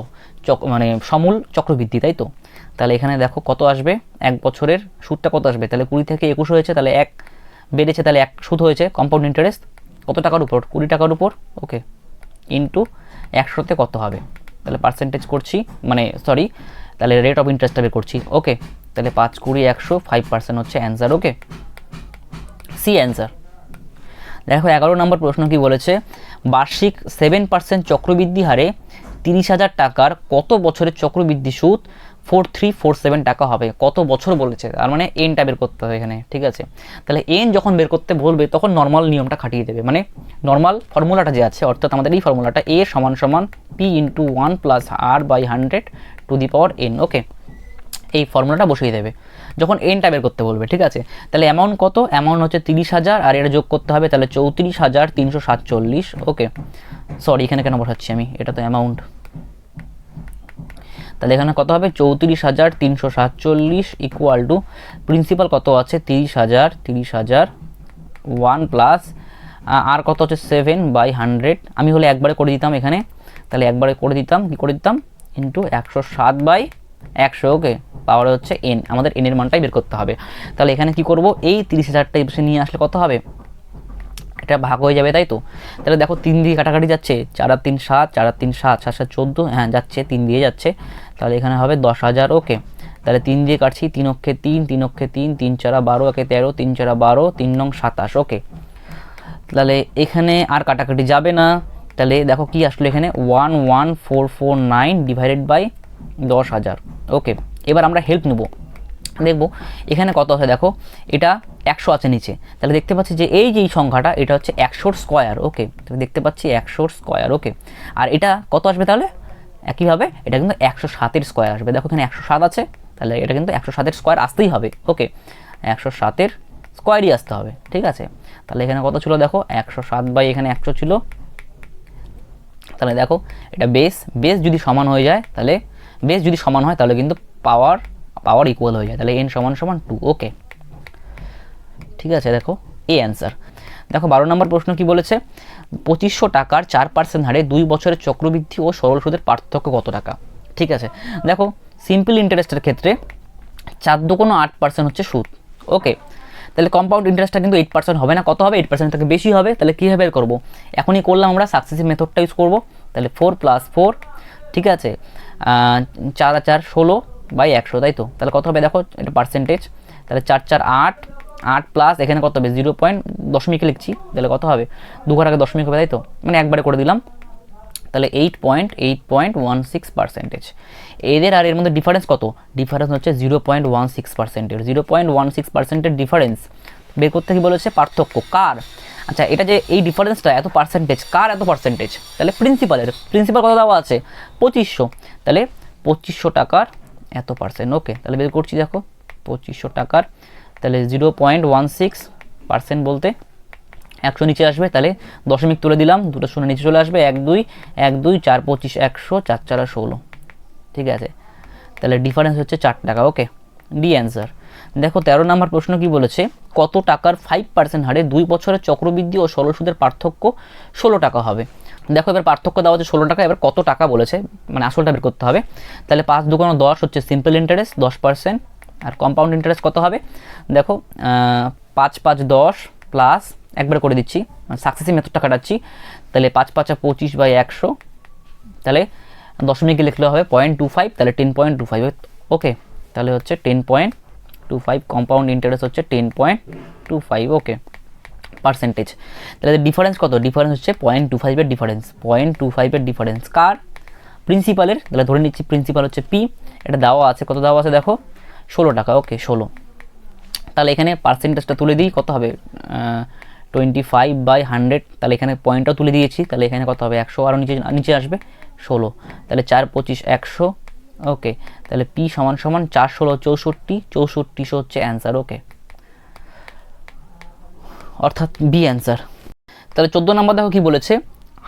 মানে সমূল চক্রবৃদ্ধি, তাই তো। তাহলে এখানে দেখো কত আসবে 1 বছরের সুদটা কত আসবে, তাহলে 20 থেকে 21 হয়েছে, তাহলে 1 বেড়েছে, তাহলে 1 সুদ হয়েছে, কম্পাউন্ড ইন্টারেস্ট কত টাকার উপর, 20 টাকার উপর ওকে, ইন্টু 100-তে কত হবে, তাহলে পার্সেন্টেজ করছি, মানে সরি তাহলে রেট অফ ইন্টারেস্টটা বের করছি। ওকে, তাহলে 5 20 100 5% হচ্ছে অ্যান্সার। ওকে, সি অ্যান্সার। দেখো 11 নম্বর প্রশ্ন কি বলেছে, বার্ষিক 7% চক্রবৃদ্ধি হারে 30,000 টাকার কত বছরের চক্রবৃদ্ধি সুদ 4347 টাকা হবে। কত বছর বলেছে, তার মানে এনটা বের করতে হবে এখানে। ঠিক আছে, তাহলে এন যখন বের করতে বলবে তখন নর্মাল নিয়মটা খাটিয়ে দেবে, মানে নর্মাল ফর্মুলাটা যে আছে, অর্থাৎ আমাদের এই ফর্মুলাটা এ সমান সমান P into 1 plus R by 100 to the power N. Okay, এই ফর্মুলাটা বসিয়ে দেবে যখন এনটা বের করতে বলবে। ঠিক আছে, তাহলে অ্যামাউন্ট কত, অ্যামাউন্ট হচ্ছে 30,000 আর এটা যোগ করতে হবে, তাহলে 34,347। ওকে, সরি এখানে কেন বসাচ্ছি আমি, এটা তো অ্যামাউন্ট। তাহলে এখানে কত হবে 34,347 ইকুয়াল টু প্রিন্সিপাল কত আছে 30,000 1 প্লাস আর কত হচ্ছে 7/100। আমি হলে একবারে করে দিতাম এখানে, তাহলে একবারে করে দিতাম, কি করে দিতাম, ইন্টু 107/100। ওকে, পাওয়ার হচ্ছে এন, আমাদের এনের মানটাই বের করতে হবে। তাহলে এখানে কি করব, এই 30,000টা এসে নিয়ে আসলে কত হবে, এটা ভাগ হয়ে যাবে, তাই তো। তাহলে দেখো 3 দিয়ে কাটাকাটি যাচ্ছে, 4 আর 3 7, 4 আর 3 7, 7 7 14, হ্যাঁ যাচ্ছে, 3 দিয়ে যাচ্ছে, তাহলে এখানে হবে 10,000। ওকে, তাহলে 3 দিয়ে কাটছি, 3 অক্ষে 3, 3 অক্ষে 3, 3 4 12, একে 13, 3 4 12, 3 9 27। ওকে, তাহলে এখানে আর কাটাকাটি যাবে না, তাহলে দেখো কি আসলো এখানে 11449 ডিভাইডেড বাই 10,000। ওকে, এবার আমরা হেল্প নেব, দেখব এখানে কত আছে। দেখো এটা 100 আছে নিচে, তাহলে দেখতে পাচ্ছি যে এই যে এই সংখ্যাটা এটা হচ্ছে 100 স্কোয়ার। ওকে, তাহলে দেখতে পাচ্ছি 100 স্কোয়ার। ওকে, আর এটা কত আসবে তাহলে, একইভাবে এটা কিন্তু 107 স্কোয়ার আসবে। দেখো এখানে 107 আছে, তাহলে এটা কিন্তু 107 স্কোয়ার আসতেই হবে। ওকে, 107 স্কোয়ারই আসতে হবে। ঠিক আছে, তাহলে এখানে কত ছিল দেখো 107 বাই এখানে 100 ছিল। তাহলে দেখো এটা বেস যদি সমান হয়ে যায়, তাহলে বেস যদি সমান হয় তাহলে কিন্তু পাওয়ার ইকুয়াল হয়ে যায়, তাহলে এন সমান সমান 2। ওকে, ঠিক আছে, দেখো এই অ্যান্সার। দেখো 12 নম্বর প্রশ্ন কি বলেছে, 2500 টাকার 4% হারে 2 বছরের চক্রবৃদ্ধি ও সরল সুদের পার্থক্য কত টাকা। ঠিক আছে, দেখো সিম্পল ইন্টারেস্টের ক্ষেত্রে 4 দুগুণ 8% হচ্ছে সুদ। ওকে, তাহলে কম্পাউন্ড ইন্টারেস্টটা কিন্তু 8% হবে না, কত হবে 8% থেকে বেশি হবে। তাহলে কীভাবে বের করবো, এখনই করলাম আমরা সাকসেসিভ মেথডটা ইউজ করবো। তাহলে 4 + 4, ঠিক আছে, 4 আর 4 16/100, তাই তো। তাহলে কত হবে দেখো, এটা পার্সেন্টেজ, তাহলে 4 4 8, 8 প্লাস এখানে কত হবে 0 পয়েন্ট দশমিকে লিখছি, তাহলে কত হবে 2 ঘর আগে দশমিক হবে, তাই তো, মানে একবারে করে দিলাম। তাহলে 8.16%। এদের আর এর মধ্যে ডিফারেন্স কত, ডিফারেন্স হচ্ছে 0.16%। 0.16%-এর ডিফারেন্স বের করতে কি বলেছে, পার্থক্য কার। আচ্ছা, এটা যে এই ডিফারেন্সটা এত পার্সেন্টেজ, কার এত পার্সেন্টেজ, তাহলে প্রিন্সিপালের। প্রিন্সিপাল কত দেওয়া আছে 2500, তাহলে 2500 টাকার এত পার্সেন্ট। ওকে, তাহলে বের করছি, দেখো 2500 টাকার, তাহলে 0.16% বলতে 100 নিচে আসবে, তাহলে দশমিক তুলে দিলাম, দুটো শূন্য নিচে চলে আসবে, 1 2 1 2 4 25 100 4 4 16। ঠিক আছে, তাহলে ডিফারেন্স হচ্ছে 4 টাকা। ওকে, ডি অ্যান্সার। দেখো 13 নম্বর প্রশ্ন কি বলেছে, কত টাকার 5% হারে 2 বছরের চক্রবৃদ্ধি ও সরল সুদের পার্থক্য 16 টাকা হবে। দেখো এবার পার্থক্য দেওয়া হচ্ছে 16 টাকা, এবার কত টাকা বলেছে, মানে আসলটা বের করতে হবে। তাহলে 5 2 10 হচ্ছে সিম্পল ইন্টারেস্ট 10%, আর কম্পাউন্ড ইন্টারেস্ট কত হবে, দেখো 5 5 10 প্লাস একবার করে দিচ্ছি, সাকসেসিভ মেথডটা কাটাচ্ছি, তাহলে 5 5 25/100, তাহলে দশমিকে লিখলে হবে 0.25, তাহলে 10.25। ওকে, তাহলে হচ্ছে 10.25, কম্পাউন্ড ইন্টারেস্ট হচ্ছে 10.25। ওকে, পার্সেন্টেজ, তাহলে ডিফারেন্স কত, ডিফারেন্স হচ্ছে 0.25-এর ডিফারেন্স, 0.25-এর ডিফারেন্স কার, প্রিন্সিপালের। তাহলে ধরে নিচ্ছি প্রিন্সিপাল হচ্ছে পি, এটা দেওয়া আছে, কত দেওয়া আছে দেখো 16 টাকা। ওকে, 16, তাহলে এখানে পার্সেন্টেজটা তুলে দিই, কত হবে 25/100, তাহলে এখানে পয়েন্টটাও তুলে দিয়েছি, তাহলে এখানে কত হবে 100 আরও নিচে আসবে 16, তাহলে 4 25 100। ওকে, তাহলে পি সমান সমান 4 16 64, 64 হচ্ছে অ্যান্সার। ওকে, অর্থাৎ বি অ্যান্সার। তাহলে 14 নম্বর দেখো কি বলেছে,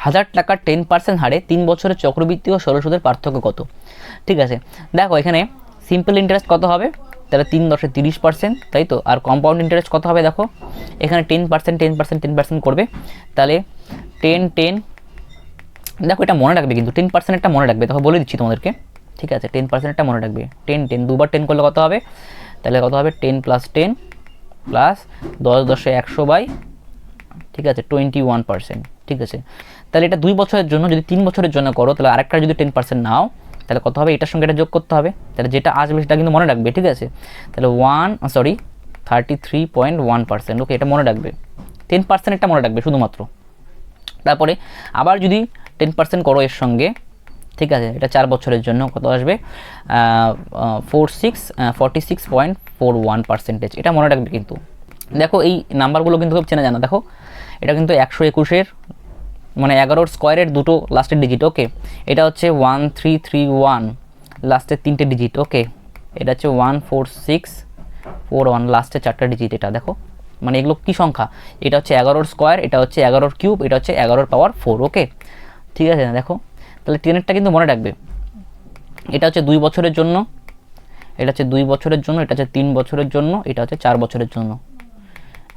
1000 টাকার 10% হারে 3 বছরের চক্রবৃদ্ধি ও সরল সুদের পার্থক্য কত। ঠিক আছে, দেখো এখানে সিম্পল ইন্টারেস্ট কত হবে, তাহলে 3 10 30%, তাই তো। আর কম্পাউন্ড ইন্টারেস্ট কত হবে, দেখো এখানে 10% করবে, তাহলে 10 10, দেখো এটা মনে রাখবে কিন্তু 10%-টা মনে রাখবে, দেখো বলে দিচ্ছি তোমাদেরকে। ঠিক আছে, 10%-টা মনে রাখবে, 10 10 দুবার 10 করলে কত হবে, তাহলে কত হবে 10 + 10 প্লাস 10 10 100/, ঠিক আছে 21%। ঠিক আছে, তাহলে এটা 2 বছরের জন্য, যদি 3 বছরের জন্য করো তাহলে আরেকটা যদি 10% নাও তাহলে কত হবে, এটার সঙ্গে এটা যোগ করতে হবে, তাহলে যেটা আসবে সেটা কিন্তু মনে রাখবে, ঠিক আছে। তাহলে 33.1%, ওকে, এটা মনে রাখবে। 10% এটা মনে রাখবে শুধুমাত্র। তারপরে আবার যদি 10% করো এর সঙ্গে, ঠিক আছে, এটা 4 বছরের জন্য কত আসবে, 46.41%, এটা মনে রাখবে কিন্তু। দেখো এই নাম্বারগুলো কিন্তু খুব চেনা জানা, দেখো এটা কিন্তু 121-এর মানে 11-র স্কোয়ারের দুটো লাস্টের ডিজিট, ওকে। এটা হচ্ছে 1331 লাস্টের 3টে ডিজিট, ওকে। এটা হচ্ছে 14641 লাস্টের 4টা ডিজিট, এটা দেখো মানে এগুলো কী সংখ্যা, এটা হচ্ছে 11-র স্কোয়ার, এটা হচ্ছে 11-র কিউব, এটা হচ্ছে 11-র পাওয়ার 4, ওকে, ঠিক আছে না। দেখো তাহলে 10-এরটা কিন্তু মনে রাখবে, এটা হচ্ছে 2 বছরের জন্য, এটা হচ্ছে 2 বছরের জন্য, এটা হচ্ছে 3 বছরের জন্য, এটা হচ্ছে 4 বছরের জন্য,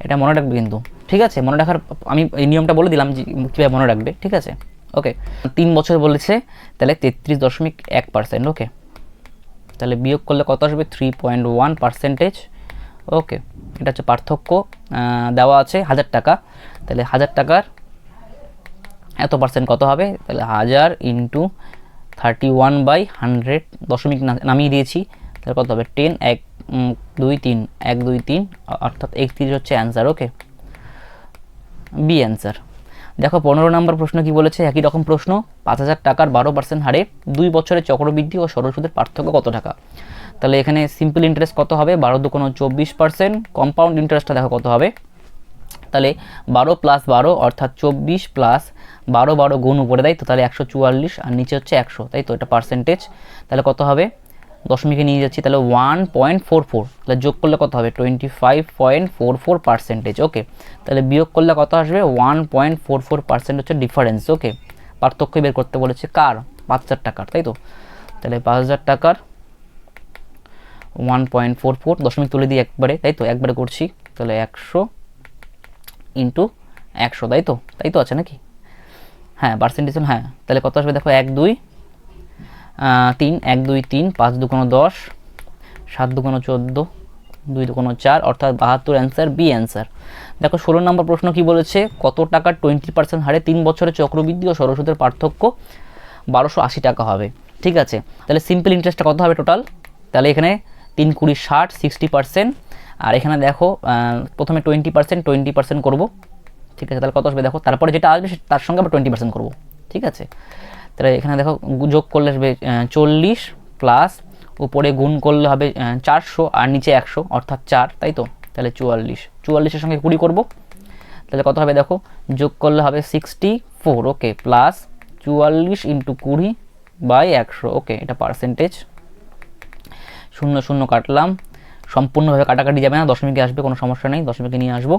এটা মনে রাখবে কিন্তু, ঠিক আছে। মনে রাখার আমি এই নিয়মটা বলে দিলাম যে কীভাবে মনে রাখবে, ঠিক আছে, ওকে। 3 বছর বলেছে, তাহলে 33.1%, ওকে। তাহলে বিয়োগ করলে কত আসবে, 3.1%, ওকে। এটা হচ্ছে পার্থক্য, দেওয়া আছে 1000 টাকা, তাহলে 1000 টাকার এত পার্সেন্ট কত হবে, তাহলে 1000 ইন্টু 31/100, দশমিক নামিয়ে দিয়েছি, তাহলে কত হবে 10, 1 2 3 1 2 3, অর্থাৎ 31 হচ্ছে অ্যান্সার, ওকে, বি অ্যান্সার। দেখো 15 নম্বর প্রশ্ন কি বলেছে, একই রকম প্রশ্ন, 5000 টাকার 12% হারে 2 বছরের চক্রবৃদ্ধি ও সরল সুদের পার্থক্য কত টাকা। তাহলে এখানে সিম্পল ইন্টারেস্ট কত হবে, 12 × 24%, কম্পাউন্ড ইন্টারেস্টটা দেখো কত হবে, তাহলে 12 + 12 অর্থাৎ 24 প্লাস 12 12 গুণ উপরে দেয় তো, তাহলে 144 আর নিচে হচ্ছে 100, তাই তো, এটা পার্সেন্টেজ, তাহলে কত হবে, দশমিকে নিয়ে যাচ্ছি, তাহলে 1.44, তাহলে যোগ করলে কত হবে 25.44%, ওকে। তাহলে বিয়োগ করলে কত আসবে, 1.44% হচ্ছে ডিফারেন্স, ওকে। পার্থক্য বের করতে বলেছে কার, 5000 টাকার, তাই তো। তাহলে 5000 টাকার 1.44, দশমিক তুলে দিই একবারে, তাই তো, একবারে করছি, তাহলে 100 ইন্টু 100, তাই তো আছে নাকি, হ্যাঁ পার্সেন্টেজ, হ্যাঁ। তাহলে কত আসবে দেখো, 1 2 3 1 2 3 5 2 10, 7 2 14, 2 2 4, অর্থাৎ 72 অ্যান্সার, বি অ্যান্সার। দেখো 16 নম্বর প্রশ্ন কি বলেছে, কত টাকার 20% হারে 3 বছরের চক্রবৃদ্ধি ও সরল সুদের পার্থক্য 1280 টাকা হবে, ঠিক আছে। তাহলে সিম্পল ইন্টারেস্টটা কত হবে টোটাল, তাহলে এখানে 3 20 60, 60%, আর এখানে দেখো প্রথমে 20% করবো, ঠিক আছে। তাহলে কত আসবে দেখো, তারপরে যেটা আসবে তার সঙ্গে আবার 20% করবো, ঠিক আছে। তাহলে এখানে দেখো যোগ করলে আসবে 40 প্লাস উপরে গুণ করলে হবে 400 আর নিচে 100 অর্থাৎ 4, তাই তো। তাহলে 44-44-এর সঙ্গে 20 করবো, তাহলে কত হবে দেখো, যোগ করলে হবে 64, ওকে, প্লাস 44 ইন্টু 20/100, ওকে, এটা পার্সেন্টেজ। 0 0 কাটলাম, সম্পূর্ণভাবে কাটাকাটি যাবে না, দশমিকে আসবে, কোনো সমস্যা নেই, দশমিকে নিয়ে আসবো।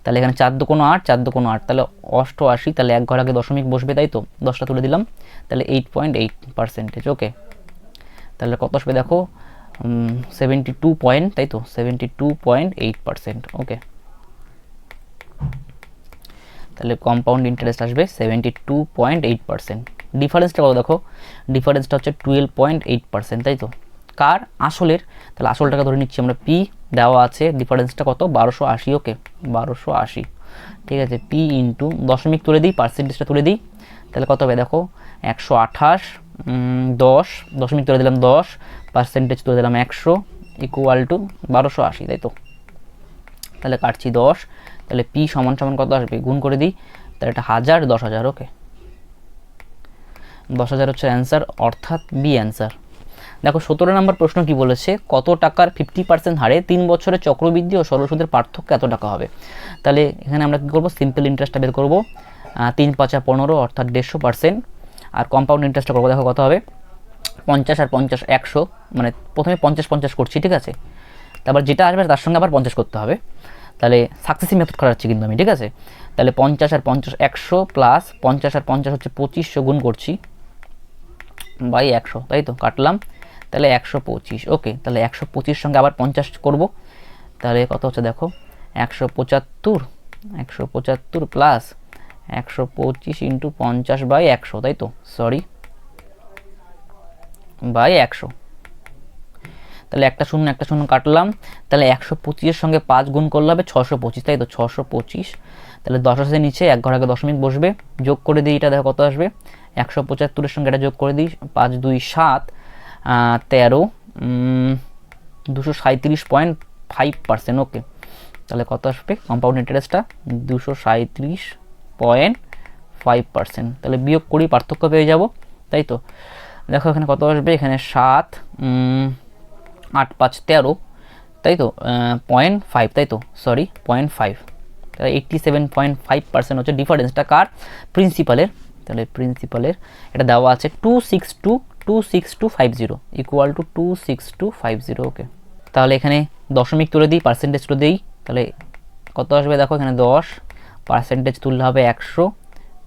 তাহলে এখানে 4 2 8, 4 2 8, তাহলে 88, তাহলে এক ঘর আগে দশমিক বসবে, তাই তো, 10টা তুলে দিলাম, তাহলে 8.8%, ওকে। তাহলে কত আসবে দেখো, 72 পয়েন্ট, তাই তো, 72.8%, ওকে। তাহলে কম্পাউন্ড ইন্টারেস্ট আসবে 72.8%। ডিফারেন্সটা কত দেখো, ডিফারেন্সটা হচ্ছে 12.8%, তাই তো, কার, আসলের। তাহলে আসলটাকে ধরে নিচ্ছি আমরা, পি দেওয়া আছে, ডিফারেন্সটা কত 1280, ওকে, 1280, ঠিক আছে। পি ইন্টু দশমিক তুলে দিই, পার্সেন্টেজটা তুলে দিই, তাহলে কত হবে দেখো, 128 10, দশমিক তুলে দিলাম 10, পার্সেন্টেজ তুলে দিলাম 100 ইকুয়াল টু 1280, তাই তো। তাহলে কাটছি 10, তাহলে পি সমান সমান কত আসবে, গুণ করে দিই, তাহলে এটা 1000 10,000, ওকে, 10,000 হচ্ছে অ্যান্সার, অর্থাৎ বি অ্যান্সার। দেখো 17 নম্বর প্রশ্ন কি বলেছে, কত টাকার 50% হারে 3 বছরের চক্রবৃদ্ধি ও সরল সুদের পার্থক্য এত টাকা হবে। তাহলে এখানে আমরা কী করবো, সিম্পল ইন্টারেস্টটা বের করবো, 3 5 15, অর্থাৎ 150%, আর কম্পাউন্ড ইন্টারেস্টটা করবো, দেখো কত হবে 50 আর 50 100, মানে প্রথমে 50 50 করছি, ঠিক আছে। তারপর যেটা আসবে তার সঙ্গে আবার 50 করতে হবে, তাহলে সাকসেসিভ মেথড করাচ্ছি কিন্তু আমি, ঠিক আছে। তাহলে 50 আর 50 100, প্লাস 50 আর 50 হচ্ছে 2500 গুণ করছি বাই 100, তাই তো, কাটলাম, তাহলে 125, ওকে। তাহলে 125 সঙ্গে আবার 50 করব, তাহলে কত হচ্ছে দেখো, 175 প্লাস 125 ইন্টু 50/100, তাই তো, সরি, বাই 100। তাহলে একটা শূন্য কাটলাম, তাহলে 125-এর সঙ্গে 5 গুণ করলে হবে 625, তাই তো 625। তাহলে 10 নিচে 1 ঘর আগে দশমিক বসবে, যোগ করে দিই, এটা দেখো কত আসবে 175-এর সঙ্গে এটা যোগ করে দিই, 5 2 7 13 237.5%। ওকে, তাহলে কত আসবে কম্পাউন্ড ইন্টারেস্টটা 237.5%। তাহলে বিয়োগ করি, পার্থক্য পেয়ে যাব, তাই তো। দেখো এখানে কত আসবে, এখানে 7 8 5 13, তাই তো 0.5, তাই তো সরি 0.5। তাহলে 87.5% হচ্ছে ডিফারেন্সটা কার, প্রিন্সিপালের। তাহলে প্রিন্সিপালের এটা দেওয়া আছে 26250 ইকুয়াল টু 26250। ওকে, তাহলে এখানে দশমিক তুলে দিই, পার্সেন্টেজ তুলে দিই, তাহলে কত আসবে দেখো এখানে 10, পার্সেন্টেজ তুললে হবে 100,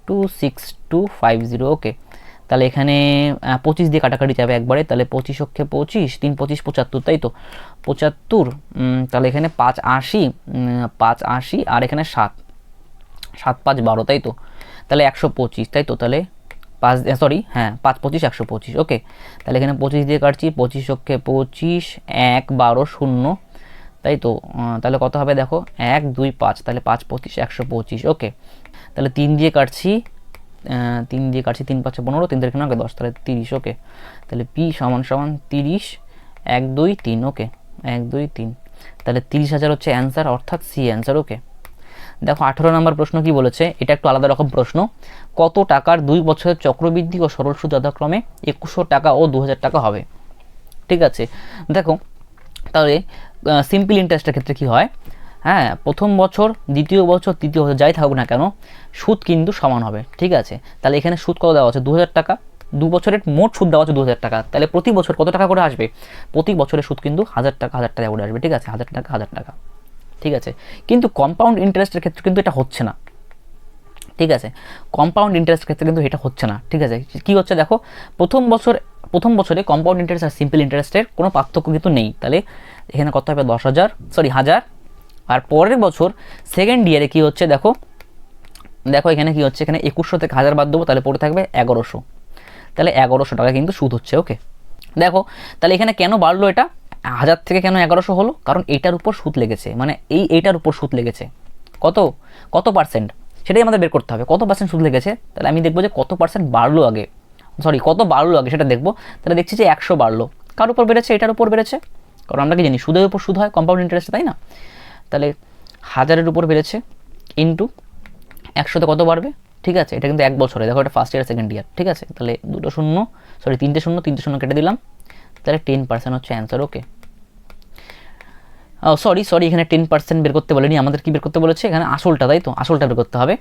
26250। ওকে, তাহলে এখানে 25 দিয়ে কাটাকাটি যাবে একবারে, তাহলে 25 অক্ষে 25, 3 25 75, তাই তো 75। তাহলে এখানে 5 80, 5 80 আর এখানে 7 7 5 12, তাই তো। তাহলে 125, তাই তো। তাহলে 5 5 25 125। ওকে, তাহলে এখানে 25 দিয়ে কাটছি, 25 অক্ষে 25, 1 12 0, তাই তো। তাহলে কত হবে দেখো 1 2 5, তাহলে 5 25 125। ওকে, তাহলে 3 দিয়ে কাটছি, 3 5 15, 3 থেকে 9 10, তাহলে 30। ওকে, তাহলে পি সমান 30 1 2 3। ওকে, 1 2 3, তাহলে 30,000 হচ্ছে অ্যান্সার, অর্থাৎ সি অ্যান্সার। ওকে, দেখো 18 নম্বর প্রশ্ন কি বলেছে, এটা একটু আলাদা রকম প্রশ্ন। কত টাকার 2 বছরের চক্রবৃদ্ধি ও সরল সুদ যথাক্রমে 2100 টাকা ও 2000 টাকা হবে? ঠিক আছে, দেখো তাহলে সিম্পল ইন্টারেস্টের ক্ষেত্রে কি হয়, হ্যাঁ প্রথম বছর, দ্বিতীয় বছর, তৃতীয় বছর যাই থাকুক না কেন সুদ কিন্তু সমান হবে। ঠিক আছে, তাহলে এখানে সুদ কত দেওয়া আছে 2000 টাকা, 2 বছরের মোট সুদ দেওয়া আছে 2000 টাকা, তাহলে প্রতি বছর কত টাকা করে আসবে, প্রতি বছরের সুদ কিন্তু 1000 টাকা করে আসবে। ঠিক আছে, 1000 টাকা। ঠিক আছে, কিন্তু কম্পাউন্ড ইন্টারেস্টের ক্ষেত্রে কিন্তু এটা হচ্ছে না। ঠিক আছে, কম্পাউন্ড ইন্টারেস্টের ক্ষেত্রে কিন্তু এটা হচ্ছে না। ঠিক আছে, কি হচ্ছে দেখো, প্রথম বছরে কম্পাউন্ড ইন্টারেস্ট আর সিম্পল ইন্টারেস্টের কোনো পার্থক্য কিন্তু নেই। তাহলে এখানে কত হবে 1000, আর পরের বছর সেকেন্ড ইয়ারে কি হচ্ছে দেখো এখানে কি হচ্ছে, এখানে 2100 থেকে 1000 বাদ দেবো, তাহলে পড়ে থাকবে 1100। তাহলে 1100 টাকা কিন্তু সুদ হচ্ছে। ওকে, দেখো তাহলে এখানে কেন বাড়লো, এটা 1000 থেকে কেন 1100 হলো, কারণ এইটার উপর সুদ লেগেছে, মানে এইটার উপর সুদ লেগেছে। কত পার্সেন্ট, সেটাই আমাদের বের করতে হবে, কত পার্সেন্ট সুদ লেগেছে। তাহলে আমি দেখবো যে কত পার্সেন্ট বাড়লো আগে, কত বাড়লো আগে সেটা দেখবো। তাহলে দেখছি যে 100 বাড়লো, কার উপর বেড়েছে, এটার উপর বেড়েছে, কারণ আমরা কি জানি সুদের উপর সুদ হয় কম্পাউন্ড ইন্টারেস্ট, তাই না। তাহলে 1000-এর উপর বেড়েছে ইন্টু 100-তে কত বাড়বে। ঠিক আছে, এটা কিন্তু 1 বছরে, দেখো এটা ফার্স্ট ইয়ার সেকেন্ড ইয়ার। ঠিক আছে, তাহলে 3টে শূন্য কেটে দিলাম, তাহলে 10% হচ্ছে অ্যান্সার। ওকে, সরি এখানে 10% বের করতে বলেনি, আমাদের কি বের করতে বলেছে এখানে আসলটা, তাই তো আসলটা বের করতে হবে।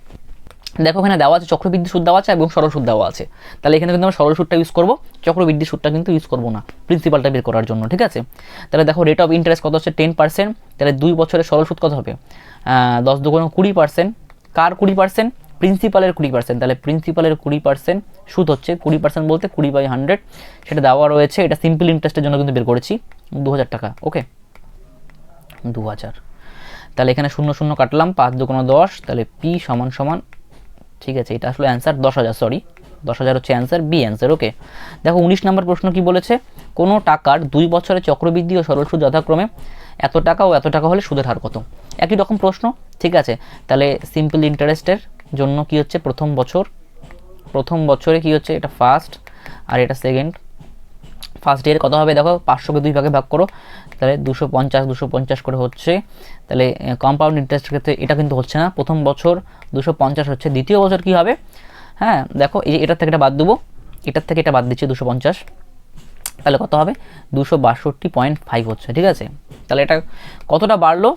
দেখো এখানে দেওয়া আছে চক্রবৃদ্ধি সুদ দেওয়া আছে এবং সরল সুদ দেওয়া আছে, তাহলে এখানে কিন্তু আমরা সরল সুদটা ইউজ করবো, চক্রবৃদ্ধি সুদটা কিন্তু ইউজ করবো না প্রিন্সিপালটা বের করার জন্য। ঠিক আছে, তাহলে দেখো রেট অফ ইন্টারেস্ট কত হচ্ছে 10%, তাহলে 2 বছরের সরল সুদ কত হবে 10 2 20%, কার 20%, প্রিন্সিপালের 20%, তাহলে প্রিন্সিপালের 20% সুদ হচ্ছে 20% বলতে 20/100, সেটা দেওয়া রয়েছে, এটা সিম্পল ইন্টারেস্টের জন্য কিন্তু বের করেছি 2000 টাকা। ওকে, 2000, তাহলে এখানে 0 কাটলাম, 5 2 10, তাহলে পি সমান, ঠিক আছে এটা আসলে অ্যান্সার 10,000 হচ্ছে অ্যান্সার, বি অ্যান্সার। ওকে, দেখো 19 নম্বর প্রশ্ন কি বলেছে, কোনো টাকার 2 বছরের চক্রবৃদ্ধি ও সরল সুদ যথাক্রমে এত টাকা ও এত টাকা হলে সুদের হার কত? একই রকম প্রশ্ন। ঠিক আছে, তাহলে সিম্পল ইন্টারেস্টের জন্য কি হচ্ছে প্রথম বছরে কি হচ্ছে, এটা ফার্স্ট আর এটা সেকেন্ড। ফার্স্ট ইয়ারে কত হবে দেখো, 500-কে 2 ভাগে ভাগ করো, তাহলে 250 করে হচ্ছে। তাহলে কম্পাউন্ড ইন্টারেস্টের ক্ষেত্রে এটা কিন্তু হচ্ছে না, প্রথম বছর 250 হচ্ছে, দ্বিতীয় বছর কি হবে, হ্যাঁ দেখো এই যে এটার থেকে এটা বাদ দেবো, এটার থেকে এটা বাদ দিচ্ছি 250, তাহলে কত হবে 262.5 হচ্ছে। ঠিক আছে, তাহলে এটা কতটা বাড়লো,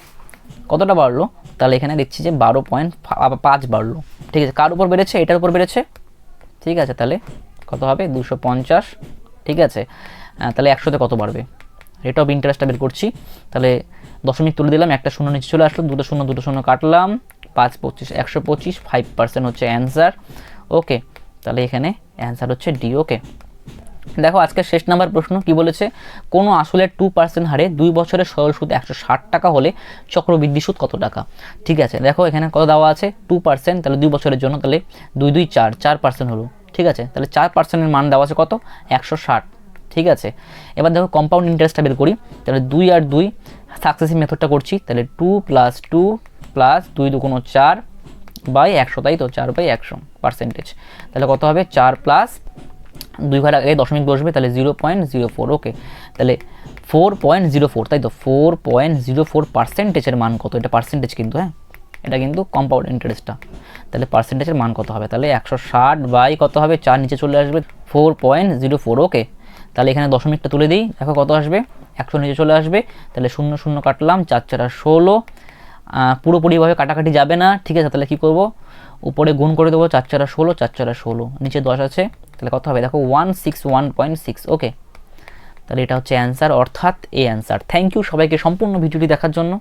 তাহলে এখানে দেখছি যে 12.5 বাড়লো। ঠিক আছে, কার উপর বেড়েছে, এটার উপর বেড়েছে। ঠিক আছে, তাহলে কত হবে 250। ঠিক আছে, তাহলে 100-তে কত বাড়বে, রেট অফ ইন্টারেস্টটা বের করছি, তাহলে দশমিক তুলে দিলাম, একটা শূন্য নিচে চলে আসলো, 2 শূন্য কাটলাম, 5 25 125, 5% হচ্ছে অ্যান্সার। ওকে, তাহলে এখানে অ্যান্সার হচ্ছে ডি। ওকে, দেখো আজকে শেষ নাম্বার প্রশ্ন কি বলেছে, কোনো আসলের 2% হারে 2 বছরের সরল সুদ 160 টাকা হলে চক্রবৃদ্ধি সুদ কত টাকা? ঠিক আছে, দেখো এখানে কত দেওয়া আছে 2%, তাহলে 2 বছরের জন্য, তাহলে 2 2 4 4% হলো। ঠিক আছে, তাহলে 4%-এর মান দেওয়া আছে কত 160। ঠিক আছে। এবার দেখো কম্পাউন্ড ইন্টারেস্টটা বের করি, তাহলে 2 আর 2 সাকসেসিভ মেথডটা করছি, তাহলে 2 + 2 + 2 × 2 = 4 বাই 100, তাই তো 4/100 পার্সেন্টেজ। তাহলে কত হবে 4 + 2 ঘর আগে দশমিক বসবে, তাহলে 0.04। ওকে, তাহলে 4.04, তাই তো 4.04%-এর মান কত? এটা পার্সেন্টেজ কিন্তু, হ্যাঁ এটা কিন্তু কম্পাউন্ড ইন্টারেস্টটা। তাহলে পার্সেন্টেজের মান কত হবে? তাহলে 160 বাই কত হবে 4 নিচে চলে আসবে 4.04। ওকে, তাহলে এখানে দশমিকটা তুলে দিই, দেখো কত আসবে 100 নিচে চলে আসবে, তাহলে 0 0 কাটলাম, 4 4 16, পুরোপুরিভাবে কাটাকাটি যাবে না, ঠিক আছে। তাহলে কী করব, উপরে গুণ করে দেবো, 4 4 16, 4 4 16, নিচে 10 আছে, তাহলে কত হবে দেখো 161.6। ওকে, তাহলে এটা হচ্ছে অ্যান্সার, অর্থাৎ এই অ্যান্সার। থ্যাংক ইউ সবাইকে সম্পূর্ণ ভিডিওটি দেখার জন্য।